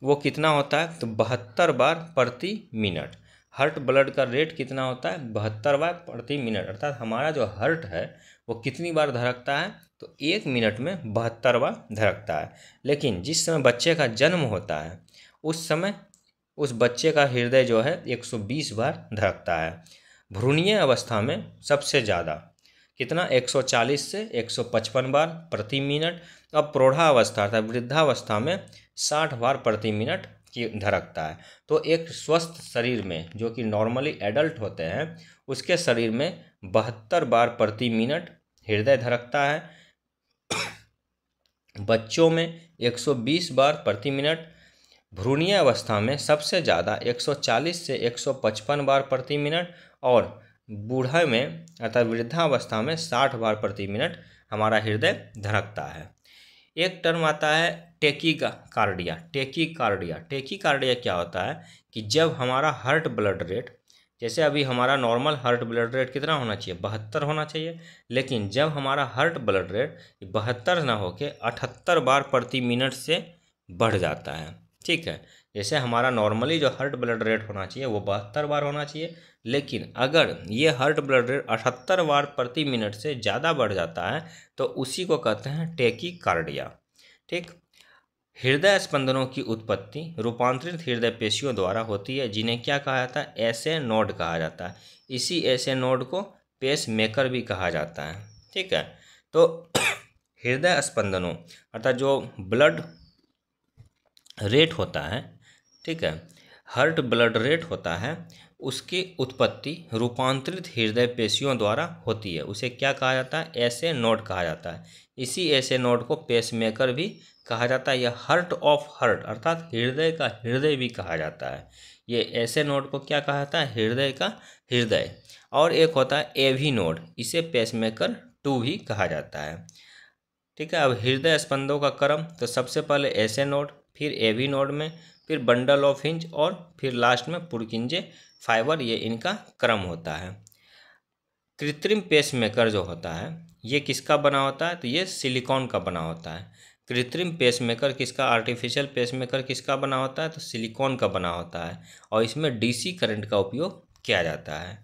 A: वो कितना होता है, तो 72 बार प्रति मिनट। हार्ट ब्लड का रेट कितना होता है, 72 बार प्रति मिनट। अर्थात हमारा जो हार्ट है वो कितनी बार धड़कता है, तो 1 मिनट में 72 बार धड़कता है। लेकिन जिस समय बच्चे का जन्म होता है उस समय उस बच्चे का हृदय जो है 120 बार धड़कता है। भ्रूणीय अवस्था में सबसे ज़्यादा कितना, 140 से 155 बार प्रति मिनट। अब प्रौढ़ावस्था अर्थात वृद्धावस्था में 60 बार प्रति मिनट की धड़कता है। तो एक स्वस्थ शरीर में जो कि नॉर्मली एडल्ट होते हैं उसके शरीर में 72 बार प्रति मिनट हृदय धड़कता है। बच्चों में 120 बार प्रति मिनट। भ्रूणीय अवस्था में सबसे ज़्यादा 140 से 155 बार प्रति मिनट। और बूढ़े में अर्थात वृद्धावस्था में 60 बार प्रति मिनट हमारा हृदय धड़कता है। एक टर्म आता है टेकीकार्डिया। टेकीकार्डिया क्या होता है कि जब हमारा हार्ट ब्लड रेट, जैसे अभी हमारा नॉर्मल हार्ट ब्लड रेट कितना होना चाहिए, 72 होना चाहिए, लेकिन जब हमारा हार्ट ब्लड रेट 72 ना होके 78 बार प्रति मिनट से बढ़ जाता है। ठीक है, जैसे हमारा नॉर्मली जो हार्ट ब्लड रेट होना चाहिए वो 72 बार होना चाहिए, लेकिन अगर ये हार्ट ब्लड रेट 78 बार प्रति मिनट से ज़्यादा बढ़ जाता है तो उसी को कहते हैं टेकीकार्डिया। ठीक, हृदय स्पंदनों की उत्पत्ति रूपांतरित हृदय पेशियों द्वारा होती है जिन्हें क्या कहा जाता है, ऐसे नोड कहा जाता है। इसी ऐसे नोड को पेस मेकर भी कहा जाता है। ठीक है, तो हृदय स्पंदनों अर्थात जो ब्लड रेट होता है, ठीक है, हार्ट ब्लड रेट होता है, उसकी उत्पत्ति रूपांतरित हृदय पेशियों द्वारा होती है। उसे क्या कहा जाता है, ऐसे नोड कहा जाता है। इसी ऐसे नोड को पेसमेकर भी कहा जाता है या हार्ट ऑफ हार्ट अर्थात हृदय का हृदय भी कहा जाता है। ये ऐसे नोड को क्या कहा जाता है, हृदय का हृदय। और एक होता है एवी नोड, इसे पेसमेकर 2 भी कहा जाता है। ठीक है, अब हृदय स्पंदों का क्रम, तो सबसे पहले ऐसे नोड, फिर एवी नोड में, फिर बंडल ऑफ हिंज और फिर लास्ट में पुरकिंजे फाइबर, ये इनका क्रम होता है। कृत्रिम पेसमेकर जो होता है ये किसका बना होता है, तो ये सिलिकॉन का बना होता है। कृत्रिम पेसमेकर किसका, आर्टिफिशियल पेसमेकर किसका बना होता है, तो सिलिकॉन का बना होता है। और इसमें डीसी करंट का उपयोग किया जाता है।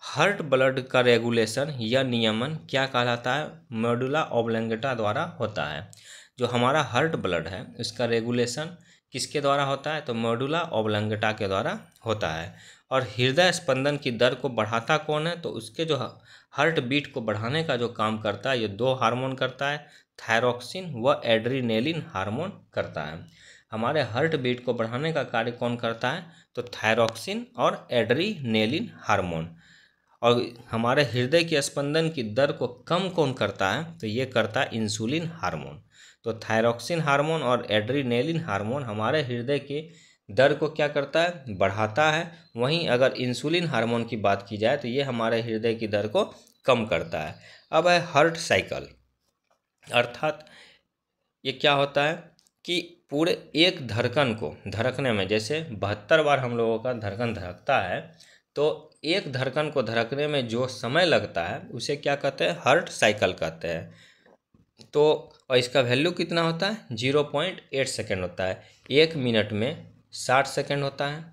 A: हार्ट ब्लड का रेगुलेशन या नियमन क्या कहलाता है? मेडुला ऑब्लोंगेटा द्वारा होता है। जो हमारा हार्ट ब्लड है इसका रेगुलेशन किसके द्वारा होता है? तो मेडुला ऑब्लोंगेटा के द्वारा होता है। और हृदय स्पंदन की दर को बढ़ाता कौन है? तो उसके जो हार्ट बीट को बढ़ाने का जो काम करता है ये दो हार्मोन करता है, थायरोक्सिन व एड्रीनेलिन हार्मोन करता है। हमारे हार्ट बीट को बढ़ाने का कार्य कौन करता है? तो थायरोक्सिन और एड्रीनेलिन हार्मोन। और हमारे हृदय के स्पंदन की दर को कम कौन करता है? तो ये करता है इंसुलिन हार्मोन। तो थायरोक्सिन हार्मोन और एड्रीनेलिन हार्मोन हमारे हृदय के दर को क्या करता है? बढ़ाता है। वहीं अगर इंसुलिन हार्मोन की बात की जाए तो ये हमारे हृदय की दर को कम करता है। अब है हार्ट साइकिल, अर्थात ये क्या होता है कि पूरे एक धड़कन को धड़कने में, जैसे 72 बार हम लोगों का धड़कन धड़कता है, तो एक धड़कन को धड़कने में जो समय लगता है उसे क्या कहते हैं? हार्ट साइकिल कहते हैं। तो और इसका वैल्यू कितना होता है? 0.8 सेकेंड होता है। एक मिनट में 60 सेकेंड होता है।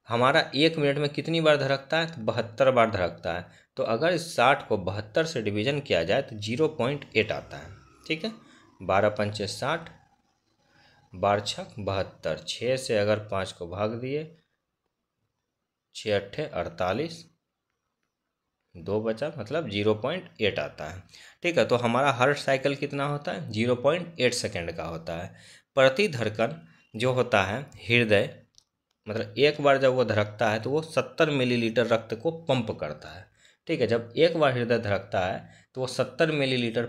A: हमारा एक मिनट में कितनी बार धड़कता है? तो 72 बार धड़कता है। तो अगर इस 60 को 72 से डिवीजन किया जाए तो 0.8 आता है। ठीक है, 12 पंचे 60, 12 छक 72, 6 से अगर 5 को भाग दिए, 6 अट्ठे 48, 2 बचा, मतलब 0.8 आता है। ठीक है, तो हमारा हार्ट साइकिल कितना होता है? 0.8 सेकेंड का होता है। प्रति धड़कन जो होता है हृदय, मतलब एक बार जब वो धड़कता है तो वो 70 मिलीलीटर रक्त को पंप करता है। ठीक है, जब एक बार हृदय धड़कता है तो वो 70 मिलीलीटर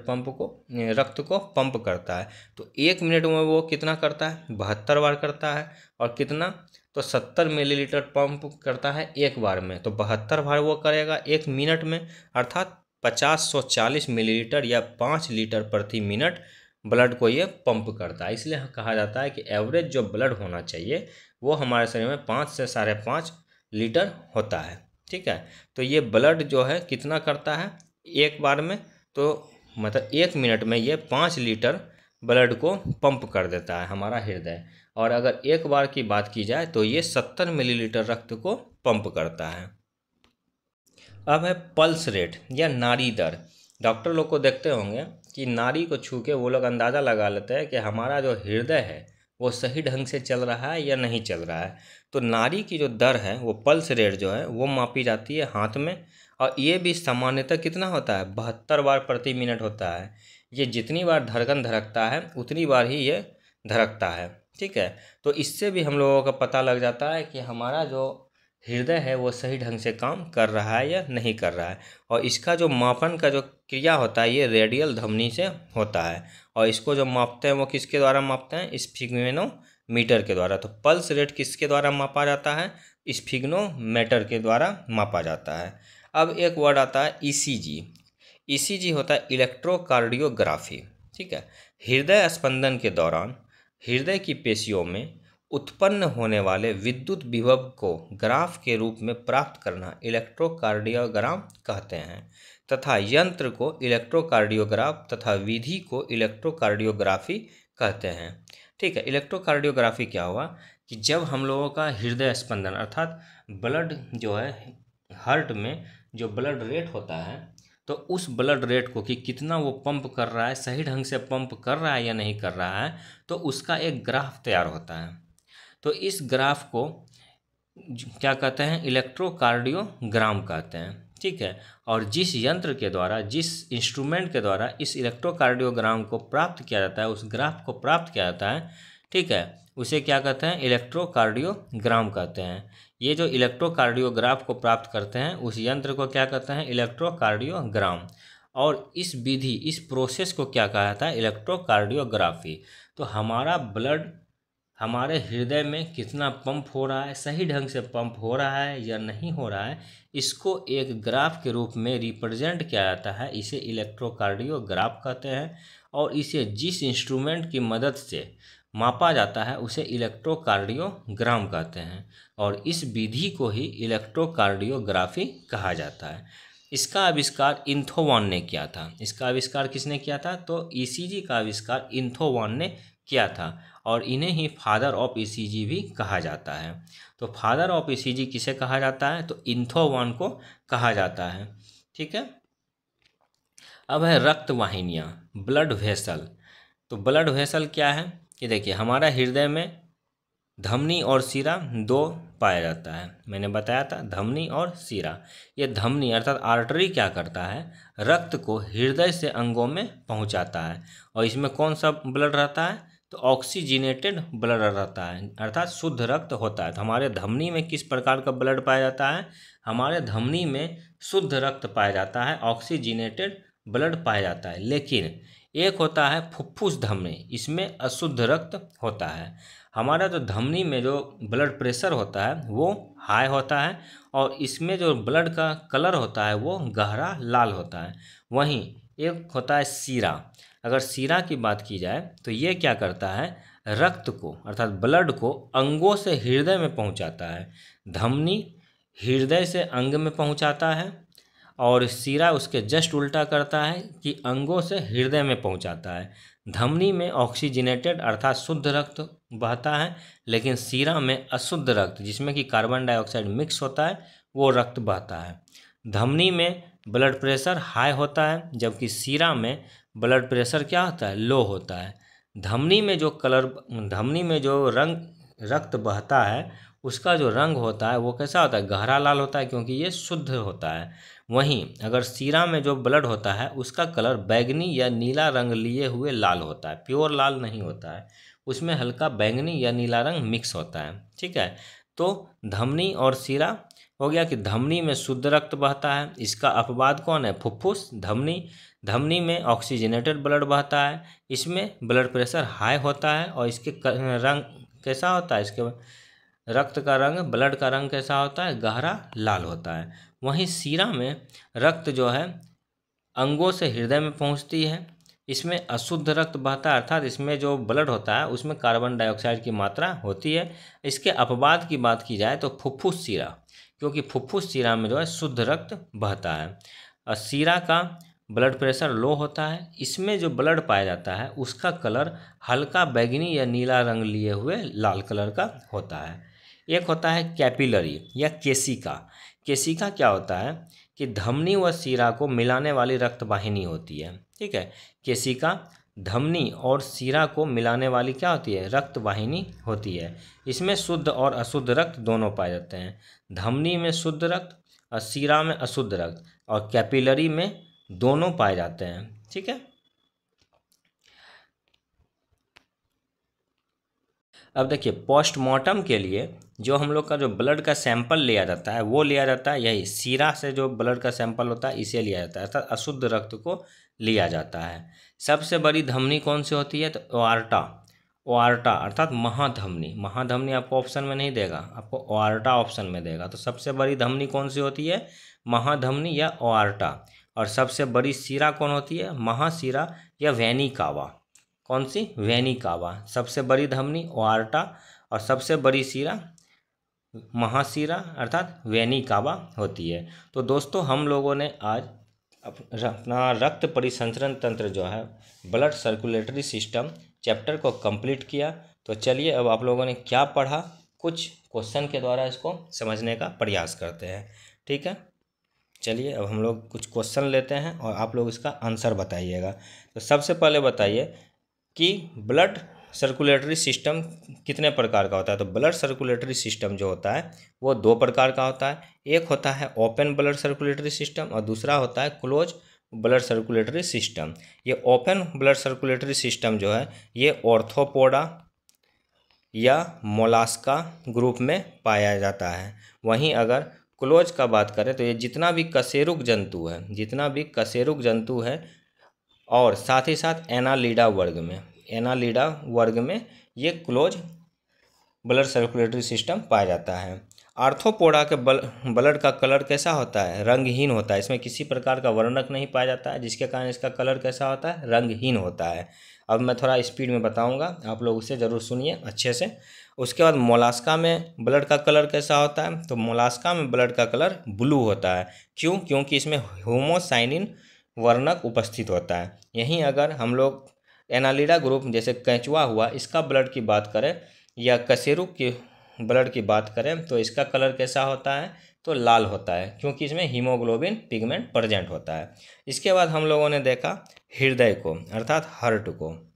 A: रक्त को पंप करता है। तो एक मिनट में वो कितना करता है? 72 बार करता है। और कितना? तो 70 मिलीलीटर पंप करता है एक बार में, तो 72 बार वो करेगा एक मिनट में, अर्थात 50-140 मिलीलीटर या 5 लीटर प्रति मिनट ब्लड को ये पंप करता है। इसलिए कहा जाता है कि एवरेज जो ब्लड होना चाहिए वो हमारे शरीर में 5 से 5.5 लीटर होता है। ठीक है, तो ये ब्लड जो है कितना करता है एक बार में? तो मतलब एक मिनट में ये 5 लीटर ब्लड को पंप कर देता है हमारा हृदय। और अगर एक बार की बात की जाए तो ये 70 मिलीलीटर रक्त को पंप करता है। अब है पल्स रेट या नाड़ी दर। डॉक्टर लोग को देखते होंगे कि नाड़ी को छू के वो लोग अंदाज़ा लगा लेते हैं कि हमारा जो हृदय है वो सही ढंग से चल रहा है या नहीं चल रहा है। तो नाड़ी की जो दर है वो पल्स रेट जो है वो मापी जाती है हाथ में। और ये भी सामान्यतः कितना होता है? 72 बार प्रति मिनट होता है। ये जितनी बार धड़कन धड़कता है उतनी बार ही ये धड़कता है। ठीक है, तो इससे भी हम लोगों का पता लग जाता है कि हमारा जो हृदय है वो सही ढंग से काम कर रहा है या नहीं कर रहा है। और इसका जो मापन का जो क्रिया होता है ये रेडियल धमनी से होता है। और इसको जो मापते हैं वो किसके द्वारा मापते हैं? स्फिग्नोमीटर के द्वारा। तो पल्स रेट किसके द्वारा मापा जाता है? स्फिग्नोमीटर के द्वारा मापा जाता है। अब एक वर्ड आता है ईसीजी। ईसीजी होता है इलेक्ट्रोकार्डियोग्राफी। ठीक है, हृदय स्पंदन के दौरान हृदय की पेशियों में उत्पन्न होने वाले विद्युत विभव को ग्राफ के रूप में प्राप्त करना इलेक्ट्रोकार्डियोग्राम कहते हैं, तथा यंत्र को इलेक्ट्रोकार्डियोग्राफ तथा विधि को इलेक्ट्रोकार्डियोग्राफी कहते हैं। ठीक है, इलेक्ट्रोकार्डियोग्राफी क्या हुआ कि जब हम लोगों का हृदय स्पंदन अर्थात ब्लड जो है हार्ट में जो ब्लड रेट होता है, तो उस ब्लड रेट को कि कितना वो पंप कर रहा है, सही ढंग से पंप कर रहा है या नहीं कर रहा है, तो उसका एक ग्राफ तैयार होता है। तो इस ग्राफ को क्या कहते हैं? इलेक्ट्रोकार्डियोग्राम कहते हैं। ठीक है, और जिस यंत्र के द्वारा, जिस इंस्ट्रूमेंट के द्वारा इस इलेक्ट्रोकार्डियोग्राम को प्राप्त किया जाता है, उस ग्राफ को प्राप्त किया जाता है, ठीक है, उसे क्या कहते हैं? इलेक्ट्रोकार्डियोग्राम कहते हैं। ये जो इलेक्ट्रोकार्डियोग्राफ को प्राप्त करते हैं उस यंत्र को क्या कहते हैं? इलेक्ट्रोकार्डियोग्राम। और इस विधि, इस प्रोसेस को क्या कहा जाता है? इलेक्ट्रोकार्डियोग्राफी। तो हमारा ब्लड हमारे हृदय में कितना पंप हो रहा है, सही ढंग से पंप हो रहा है या नहीं हो रहा है, इसको एक ग्राफ के रूप में रिप्रेजेंट किया जाता है। इसे इलेक्ट्रोकार्डियोग्राफ कहते हैं। और इसे जिस इंस्ट्रूमेंट की मदद से मापा जाता है उसे इलेक्ट्रोकार्डियोग्राम कहते हैं। और इस विधि को ही इलेक्ट्रोकार्डियोग्राफी कहा जाता है। इसका आविष्कार इंथोवान ने किया था। इसका आविष्कार किसने किया था? तो ईसीजी का आविष्कार इंथोवान ने किया था और इन्हें ही फादर ऑफ ईसीजी भी कहा जाता है। तो फादर ऑफ ईसीजी किसे कहा जाता है? तो इंथो वान को कहा जाता है। ठीक है। अब है रक्त वाहिनियाँ, ब्लड वेसल। तो ब्लड वेसल क्या है? ये देखिए, हमारा हृदय में धमनी और शिरा दो पाया जाता है। मैंने बताया था धमनी और शिरा। ये धमनी अर्थात आर्टरी क्या करता है? रक्त को हृदय से अंगों में पहुंचाता है। और इसमें कौन सा ब्लड रहता है? तो ऑक्सीजनेटेड ब्लड रहता है, अर्थात शुद्ध रक्त होता है। तो हमारे धमनी में किस प्रकार का ब्लड पाया जाता है? हमारे धमनी में शुद्ध रक्त पाया जाता है, ऑक्सीजनेटेड ब्लड पाया जाता है। लेकिन एक होता है फुफ्फुस धमनी, इसमें अशुद्ध रक्त होता है। हमारा जो धमनी में जो ब्लड प्रेशर होता है वो हाई होता है और इसमें जो ब्लड का कलर होता है वो गहरा लाल होता है। वहीं एक होता है सीरा। अगर सीरा की बात की जाए तो ये क्या करता है? रक्त को अर्थात ब्लड को अंगों से हृदय में पहुंचाता है। धमनी हृदय से अंग में पहुंचाता है और सीरा उसके जस्ट उल्टा करता है कि अंगों से हृदय में पहुंचाता है। धमनी में ऑक्सीजनेटेड अर्थात शुद्ध रक्त बहता है, लेकिन सीरा में अशुद्ध रक्त जिसमें कि कार्बन डाइऑक्साइड मिक्स होता है वो रक्त बहता है। धमनी में ब्लड प्रेशर हाई होता है जबकि सीरा में ब्लड प्रेशर क्या होता है? लो होता है। धमनी में जो रंग रक्त बहता है उसका जो रंग होता है वो कैसा होता है? गहरा लाल होता है, क्योंकि ये शुद्ध होता है। वहीं अगर सीरा में जो ब्लड होता है उसका कलर बैंगनी या नीला रंग लिए हुए लाल होता है, प्योर लाल नहीं होता है, उसमें हल्का बैंगनी या नीला रंग मिक्स होता है। ठीक है। तो धमनी और सीरा हो गया कि धमनी में शुद्ध रक्त बहता है, इसका अपवाद कौन है? फुफ्फुस धमनी में ऑक्सीजनेटेड ब्लड बहता है, इसमें ब्लड प्रेशर हाई होता है और इसके रंग कैसा होता है? इसके रक्त का रंग, ब्लड का रंग कैसा होता है? गहरा लाल होता है। वहीं सीरा में रक्त जो है अंगों से हृदय में पहुंचती है, इसमें अशुद्ध रक्त बहता है, अर्थात इसमें जो ब्लड होता है उसमें कार्बन डाइऑक्साइड की मात्रा होती है। इसके अपवाद की बात की जाए तो फुफ्फुस सीरा, क्योंकि फुफ्फुस सीरा में जो है शुद्ध रक्त बहता है। और सीरा का ब्लड प्रेशर लो होता है, इसमें जो ब्लड पाया जाता है उसका कलर हल्का बैंगनी या नीला रंग लिए हुए लाल कलर का होता है। एक होता है कैपिलरी या केशिका। केशिका क्या होता है कि धमनी व सीरा को मिलाने वाली रक्त वाहिनी होती है। ठीक है। केशिका धमनी और सीरा को मिलाने वाली क्या होती है? रक्त वाहिनी होती है। इसमें शुद्ध और अशुद्ध रक्त दोनों पाए जाते हैं। धमनी में शुद्ध रक्त और सीरा में अशुद्ध रक्त, और कैपिलरी में दोनों पाए जाते हैं। ठीक है। अब देखिए, पोस्टमार्टम के लिए जो हम लोग का जो ब्लड का सैंपल लिया जाता है वो लिया जाता है यही सीरा से, जो ब्लड का सैंपल होता है इसे लिया जाता है, अर्थात अशुद्ध रक्त को लिया जाता है। सबसे बड़ी धमनी कौन सी होती है? तो ओआर्टा अर्थात महाधमनी आपको ऑप्शन में नहीं देगा, आपको ओआर्टा ऑप्शन में देगा। तो सबसे बड़ी धमनी कौन सी होती है? महाधमनी या ओआर्टा। और सबसे बड़ी सीरा कौन होती है? महासीरा या वेनी कावा। कौन सी? वेनी कावा। सबसे बड़ी धमनी ओआर्टा और सबसे बड़ी सीरा महासीरा अर्थात वेनी कावा होती है। तो दोस्तों, हम लोगों ने आज अपना रक्त परिसंचरण तंत्र जो है ब्लड सर्कुलेटरी सिस्टम चैप्टर को कंप्लीट किया। तो चलिए अब आप लोगों ने क्या पढ़ा, कुछ क्वेश्चन के द्वारा इसको समझने का प्रयास करते हैं। ठीक है। चलिए अब हम लोग कुछ क्वेश्चन लेते हैं और आप लोग इसका आंसर बताइएगा। तो सबसे पहले बताइए कि ब्लड सर्कुलेटरी सिस्टम कितने प्रकार का होता है? तो ब्लड सर्कुलेटरी सिस्टम जो होता है वो दो प्रकार का होता है। एक होता है ओपन ब्लड सर्कुलेटरी सिस्टम और दूसरा होता है क्लोज ब्लड सर्कुलेटरी सिस्टम। ये ओपन ब्लड सर्कुलेटरी सिस्टम जो है ये ऑर्थोपोडा या मोलास्का ग्रुप में पाया जाता है। वहीं अगर क्लोज का बात करें तो ये जितना भी कशेरुक जंतु है और साथ ही साथ एनालिडा वर्ग में ये क्लोज ब्लड सर्कुलेटरी सिस्टम पाया जाता है। आर्थ्रोपोडा के ब्लड का कलर कैसा होता है? रंगहीन होता है। इसमें किसी प्रकार का वर्णक नहीं पाया जाता है, जिसके कारण इसका कलर कैसा होता है? रंगहीन होता है। अब मैं थोड़ा स्पीड में बताऊंगा, आप लोग उसे ज़रूर सुनिए अच्छे से। उसके बाद मोलास्का में ब्लड का कलर कैसा होता है? तो मोलास्का में ब्लड का कलर ब्लू होता है। क्यों? क्योंकि इसमें होमोसाइनिन वर्णक उपस्थित होता है। यहीं अगर हम लोग एनालिडा ग्रुप जैसे केंचुआ हुआ, इसका ब्लड की बात करें या कशेरुक की ब्लड की बात करें तो इसका कलर कैसा होता है, तो लाल होता है, क्योंकि इसमें हीमोग्लोबिन पिगमेंट प्रेजेंट होता है। इसके बाद हम लोगों ने देखा हृदय को, अर्थात हार्ट को।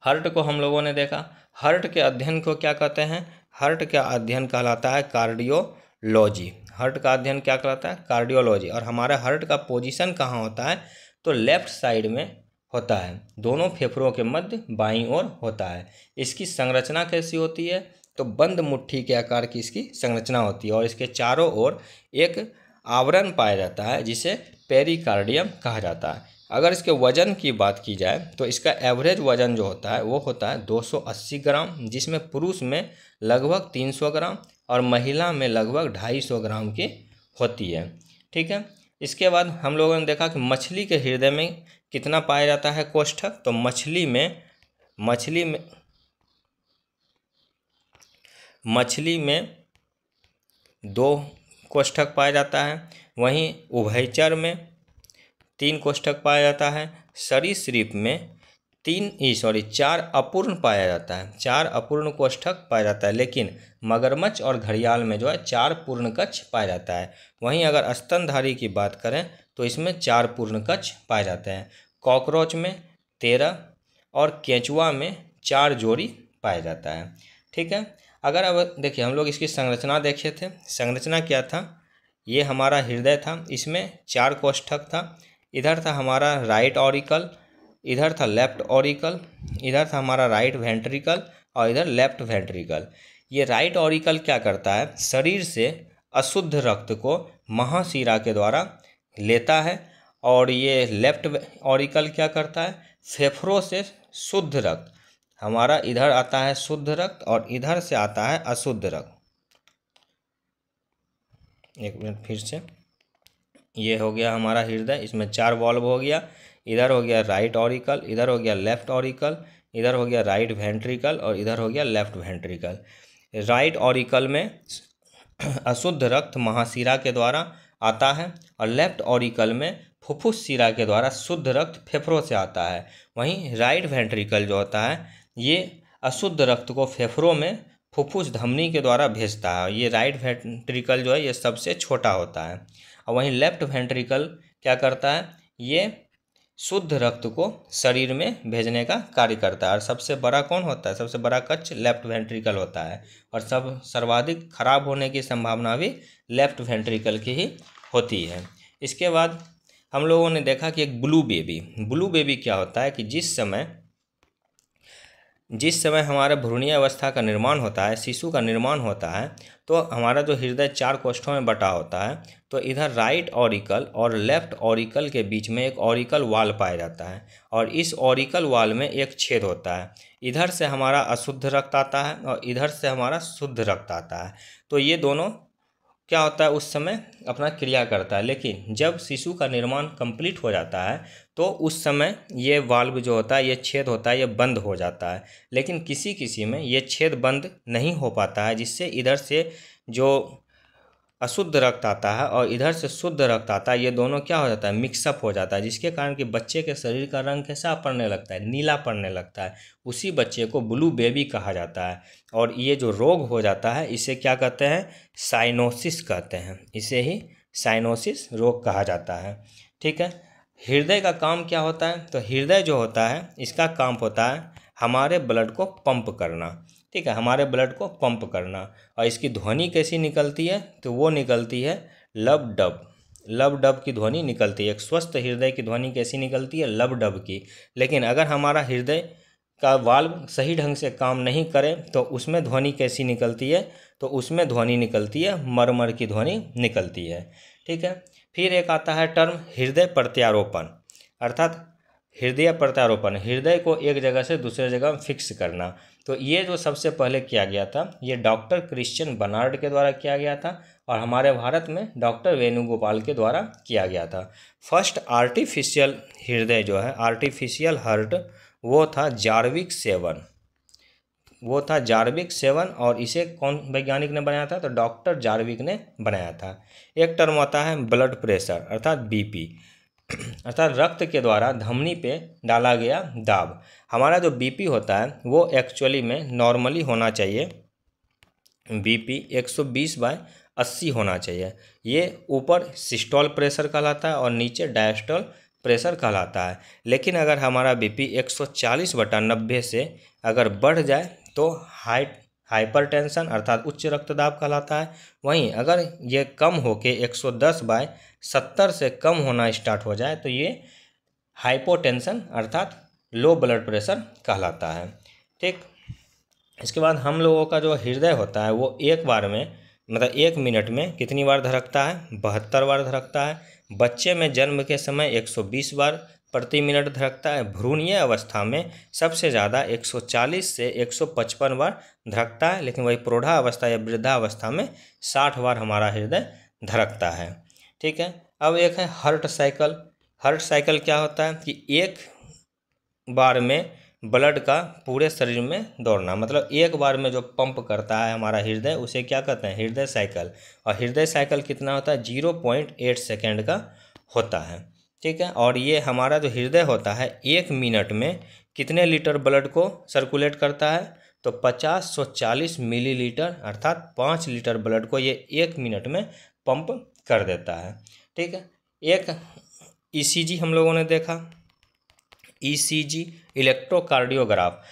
A: हार्ट को हम लोगों ने देखा, हार्ट के अध्ययन को क्या कहते हैं, हार्ट का अध्ययन कहलाता है कार्डियोलॉजी। हार्ट का अध्ययन क्या कहलाता है, कार्डियोलॉजी। और हमारा हार्ट का पोजीशन कहाँ होता है, तो लेफ्ट साइड में होता है, दोनों फेफड़ों के मध्य बाईं ओर होता है। इसकी संरचना कैसी होती है, तो बंद मुट्ठी के आकार की इसकी संरचना होती है और इसके चारों ओर एक आवरण पाया जाता है जिसे पेरिकार्डियम कहा जाता है। अगर इसके वजन की बात की जाए तो इसका एवरेज वजन जो होता है वो होता है 280 ग्राम, जिसमें पुरुष में लगभग 300 ग्राम और महिला में लगभग 250 ग्राम की होती है। ठीक है। इसके बाद हम लोगों ने देखा कि मछली के हृदय में कितना पाया जाता है कोष्ठक, तो मछली में 2 कोष्ठक पाया जाता है। वहीं उभयचर में 3 कोष्ठक पाया जाता है। सरीसृप में 4 अपूर्ण पाया जाता है, 4 अपूर्ण कोष्ठक पाया जाता है। लेकिन मगरमच्छ और घड़ियाल में जो है 4 पूर्ण कक्ष पाया जाता है। वहीं अगर स्तनधारी की बात करें तो इसमें 4 पूर्ण कक्ष पाए जाते हैं। कॉकरोच में 13 और केंचुआ में 4 जोड़ी पाया जाता है। ठीक है। अगर अब देखिए हम लोग इसकी संरचना देखे थे, संरचना क्या था, ये हमारा हृदय था, इसमें 4 कोष्ठक था। इधर था हमारा राइट ऑरिकल, इधर था लेफ्ट ऑरिकल, इधर था हमारा राइट वेंट्रिकल और इधर लेफ्ट वेंट्रिकल। ये राइट ऑरिकल क्या करता है, शरीर से अशुद्ध रक्त को महाशिरा के द्वारा लेता है और ये लेफ्ट ऑरिकल क्या करता है, फेफड़ों से शुद्ध रक्त, हमारा इधर आता है शुद्ध रक्त और इधर से आता है अशुद्ध रक्त। एक मिनट फिर से, ये हो गया हमारा हृदय, इसमें 4 वाल्व हो गया, इधर हो गया राइट ऑरिकल, इधर हो गया लेफ्ट ऑरिकल, इधर हो गया राइट वेंट्रिकल और इधर हो गया लेफ्ट वेंट्रिकल। राइट ऑरिकल में अशुद्ध रक्त महाशिरा के द्वारा आता है और लेफ्ट ऑरिकल में फुफ्फुस शिरा के द्वारा शुद्ध रक्त फेफड़ों से आता है। वहीं राइट वेंट्रिकल जो होता है ये अशुद्ध रक्त को फेफड़ों में फुफ्फुस धमनी के द्वारा भेजता है। ये राइट वेंट्रिकल जो है ये सबसे छोटा होता है। और वहीं लेफ्ट वेंट्रिकल क्या करता है, ये शुद्ध रक्त को शरीर में भेजने का कार्य करता है। और सबसे बड़ा कौन होता है, सबसे बड़ा कक्ष लेफ्ट वेंट्रिकल होता है और सर्वाधिक खराब होने की संभावना भी लेफ्ट वेंट्रिकल की ही होती है। इसके बाद हम लोगों ने देखा कि एक ब्लू बेबी क्या होता है कि जिस समय हमारा भ्रूणीय अवस्था का निर्माण होता है, शिशु का निर्माण होता है, तो हमारा जो हृदय 4 कोष्ठों में बटा होता है, तो इधर राइट ऑरिकल और लेफ्ट ऑरिकल के बीच में एक ऑरिकल वाल पाया जाता है और इस ऑरिकल वाल में एक छेद होता है। इधर से हमारा अशुद्ध रक्त आता है और इधर से हमारा शुद्ध रक्त आता है। तो ये दोनों क्या होता है उस समय अपना क्रिया करता है। लेकिन जब शिशु का निर्माण कंप्लीट हो जाता है तो उस समय ये वाल्व जो होता है, ये छेद होता है, ये बंद हो जाता है। लेकिन किसी में ये छेद बंद नहीं हो पाता है, जिससे इधर से जो अशुद्ध रक्त आता है और इधर से शुद्ध रक्त आता है, ये दोनों क्या हो जाता है, मिक्सअप हो जाता है, जिसके कारण कि बच्चे के शरीर का रंग कैसा पड़ने लगता है, नीला पड़ने लगता है। उसी बच्चे को ब्लू बेबी कहा जाता है। और ये जो रोग हो जाता है इसे क्या कहते हैं, साइनोसिस कहते हैं। इसे ही साइनोसिस रोग कहा जाता है। ठीक है। हृदय का काम क्या होता है, तो हृदय जो होता है इसका काम होता है हमारे ब्लड को पंप करना। ठीक है, हमारे ब्लड को पंप करना। और इसकी ध्वनि कैसी निकलती है, तो वो निकलती है लब डब की ध्वनि निकलती है। एक स्वस्थ हृदय की ध्वनि कैसी निकलती है, लब डब की। लेकिन अगर हमारा हृदय का वाल्व सही ढंग से काम नहीं करे तो उसमें ध्वनि कैसी निकलती है, तो उसमें ध्वनि निकलती है मरमर की ध्वनि निकलती है। ठीक है। फिर एक आता है टर्म हृदय प्रत्यारोपण, अर्थात हृदय प्रत्यारोपण, हृदय को एक जगह से दूसरे जगह फिक्स करना। तो ये जो सबसे पहले किया गया था ये डॉक्टर क्रिश्चियन बर्नार्ड के द्वारा किया गया था और हमारे भारत में डॉक्टर वेणुगोपाल के द्वारा किया गया था। फर्स्ट आर्टिफिशियल हृदय जो है, आर्टिफिशियल हार्ट, वो था जार्विक 7 और इसे कौन वैज्ञानिक ने बनाया था, तो डॉक्टर जार्विक ने बनाया था। एक टर्म आता है ब्लड प्रेशर अर्थात बीपी। अर्थात रक्त के द्वारा धमनी पे डाला गया दाब। हमारा जो बीपी होता है वो एक्चुअली में नॉर्मली होना चाहिए, बीपी 120/80 होना चाहिए। ये ऊपर सिस्टोल प्रेशर कहलाता है और नीचे डायस्टोल प्रेशर कहलाता है। लेकिन अगर हमारा बीपी 140/90 से अगर बढ़ जाए तो हाइपरटेंशन अर्थात उच्च रक्तदाब कहलाता है। वहीं अगर ये कम होके 110/70 से कम होना स्टार्ट हो जाए तो ये हाइपोटेंशन अर्थात लो ब्लड प्रेशर कहलाता है। ठीक, इसके बाद हम लोगों का जो हृदय होता है वो एक बार में मतलब 1 मिनट में कितनी बार धड़कता है? 72 बार धड़कता है। बच्चे में जन्म के समय 120 बार प्रति मिनट धड़कता है। भ्रूणीय अवस्था में सबसे ज़्यादा 140 से 155 बार धड़कता है। लेकिन वही प्रौढ़ा अवस्था या वृद्धावस्था में 60 बार हमारा हृदय धड़कता है। ठीक है, अब एक है हार्ट साइकिल। हार्ट साइकिल क्या होता है कि एक बार में ब्लड का पूरे शरीर में दौड़ना, मतलब एक बार में जो पंप करता है हमारा हृदय उसे क्या कहते हैं? हृदय साइकिल। और हृदय साइकिल कितना होता है? 0.8 सेकेंड का होता है। ठीक है, और ये हमारा जो हृदय होता है 1 मिनट में कितने लीटर ब्लड को सर्कुलेट करता है? तो 50-140 मिलीलीटर अर्थात 5 लीटर ब्लड को ये 1 मिनट में पंप कर देता है। ठीक है, एक ईसीजी हम लोगों ने देखा, ईसीजी इलेक्ट्रोकार्डियोग्राफ।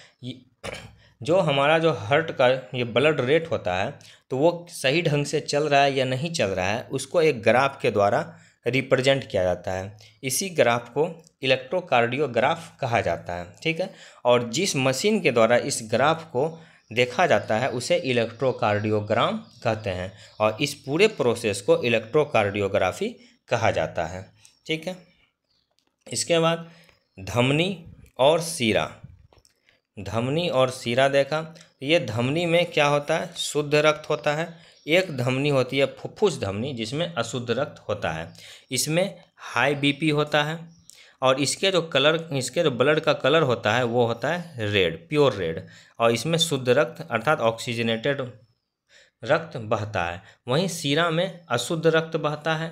A: जो हमारा जो हार्ट का ये ब्लड रेट होता है तो वो सही ढंग से चल रहा है या नहीं चल रहा है उसको एक ग्राफ के द्वारा रिप्रेजेंट किया जाता है। इसी ग्राफ को इलेक्ट्रोकार्डियोग्राफ कहा जाता है। ठीक है, और जिस मशीन के द्वारा इस ग्राफ को देखा जाता है उसे इलेक्ट्रोकार्डियोग्राम कहते हैं और इस पूरे प्रोसेस को इलेक्ट्रोकार्डियोग्राफी कहा जाता है। ठीक है, इसके बाद धमनी और सीरा। धमनी और सीरा देखा, ये धमनी में क्या होता है? शुद्ध रक्त होता है। एक धमनी होती है फुफ्फुस धमनी जिसमें अशुद्ध रक्त होता है। इसमें हाई बीपी होता है और इसके जो ब्लड का कलर होता है वो होता है रेड, प्योर रेड, और इसमें शुद्ध रक्त अर्थात ऑक्सीजनेटेड रक्त बहता है। वहीं सीरा में अशुद्ध रक्त बहता है।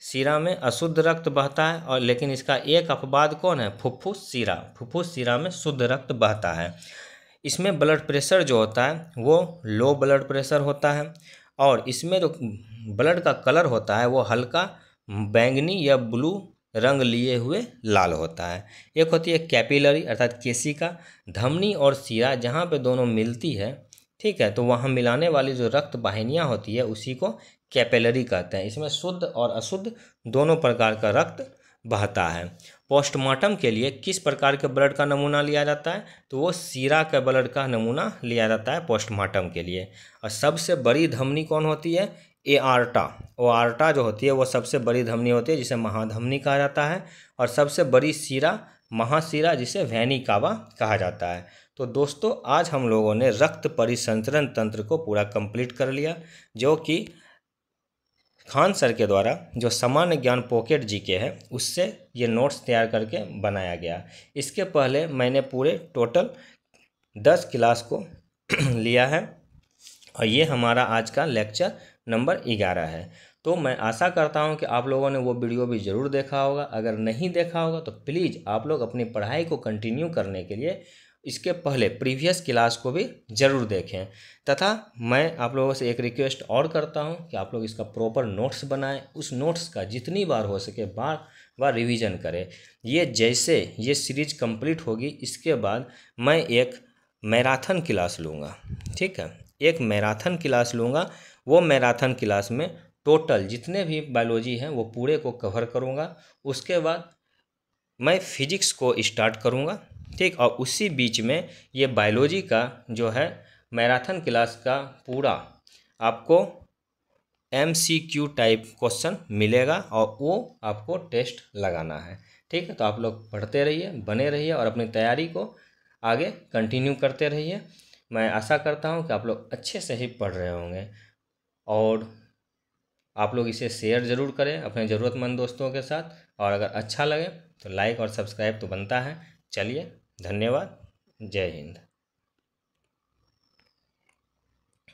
A: सीरा में अशुद्ध रक्त बहता है और लेकिन इसका एक अपवाद कौन है? फुफ्फुस सीरा। फुफ्फुस सीरा में शुद्ध रक्त बहता है। इसमें ब्लड प्रेशर जो होता है वो लो ब्लड प्रेशर होता है और इसमें जो ब्लड का कलर होता है वो हल्का बैंगनी या ब्लू रंग लिए हुए लाल होता है। एक होती है कैपिलरी अर्थात केशिका। धमनी और सीरा जहाँ पे दोनों मिलती है, ठीक है, तो वहाँ मिलाने वाली जो रक्त वाहिनियाँ होती है उसी को कैपिलरी कहते हैं। इसमें शुद्ध और अशुद्ध दोनों प्रकार का रक्त बहता है। पोस्टमार्टम के लिए किस प्रकार के ब्लड का नमूना लिया जाता है? तो वो सीरा के ब्लड का नमूना लिया जाता है पोस्टमार्टम के लिए। और सबसे बड़ी धमनी कौन होती है? एआर्टा। ओआर्टा जो होती है वो सबसे बड़ी धमनी होती है जिसे महाधमनी कहा जाता है और सबसे बड़ी सीरा महासीरा जिसे वैनी कावा कहा जाता है। तो दोस्तों आज हम लोगों ने रक्त परिसंचरण तंत्र को पूरा कंप्लीट कर लिया, जो कि खान सर के द्वारा जो सामान्य ज्ञान पॉकेट जीके है उससे ये नोट्स तैयार करके बनाया गया। इसके पहले मैंने पूरे टोटल 10 क्लास को लिया है और ये हमारा आज का लेक्चर नंबर 11 है। तो मैं आशा करता हूँ कि आप लोगों ने वो वीडियो भी ज़रूर देखा होगा। अगर नहीं देखा होगा तो प्लीज़ आप लोग अपनी पढ़ाई को कंटिन्यू करने के लिए इसके पहले प्रीवियस क्लास को भी ज़रूर देखें। तथा मैं आप लोगों से एक रिक्वेस्ट और करता हूं कि आप लोग इसका प्रॉपर नोट्स बनाएं। उस नोट्स का जितनी बार हो सके बार रिवीजन करें। ये जैसे ये सीरीज कंप्लीट होगी इसके बाद मैं एक मैराथन क्लास लूँगा। ठीक है, एक मैराथन क्लास लूँगा। वो मैराथन क्लास में टोटल जितने भी बायोलॉजी हैं वो पूरे को कवर करूँगा। उसके बाद मैं फिजिक्स को स्टार्ट करूँगा। ठीक, और उसी बीच में ये बायोलॉजी का जो है मैराथन क्लास का पूरा आपको MCQ टाइप क्वेश्चन मिलेगा और वो आपको टेस्ट लगाना है। ठीक है, तो आप लोग पढ़ते रहिए, बने रहिए और अपनी तैयारी को आगे कंटिन्यू करते रहिए। मैं आशा करता हूँ कि आप लोग अच्छे से ही पढ़ रहे होंगे और आप लोग इसे शेयर ज़रूर करें अपने ज़रूरतमंद दोस्तों के साथ और अगर अच्छा लगे तो लाइक और सब्सक्राइब तो बनता है। चलिए, धन्यवाद, जय हिंद।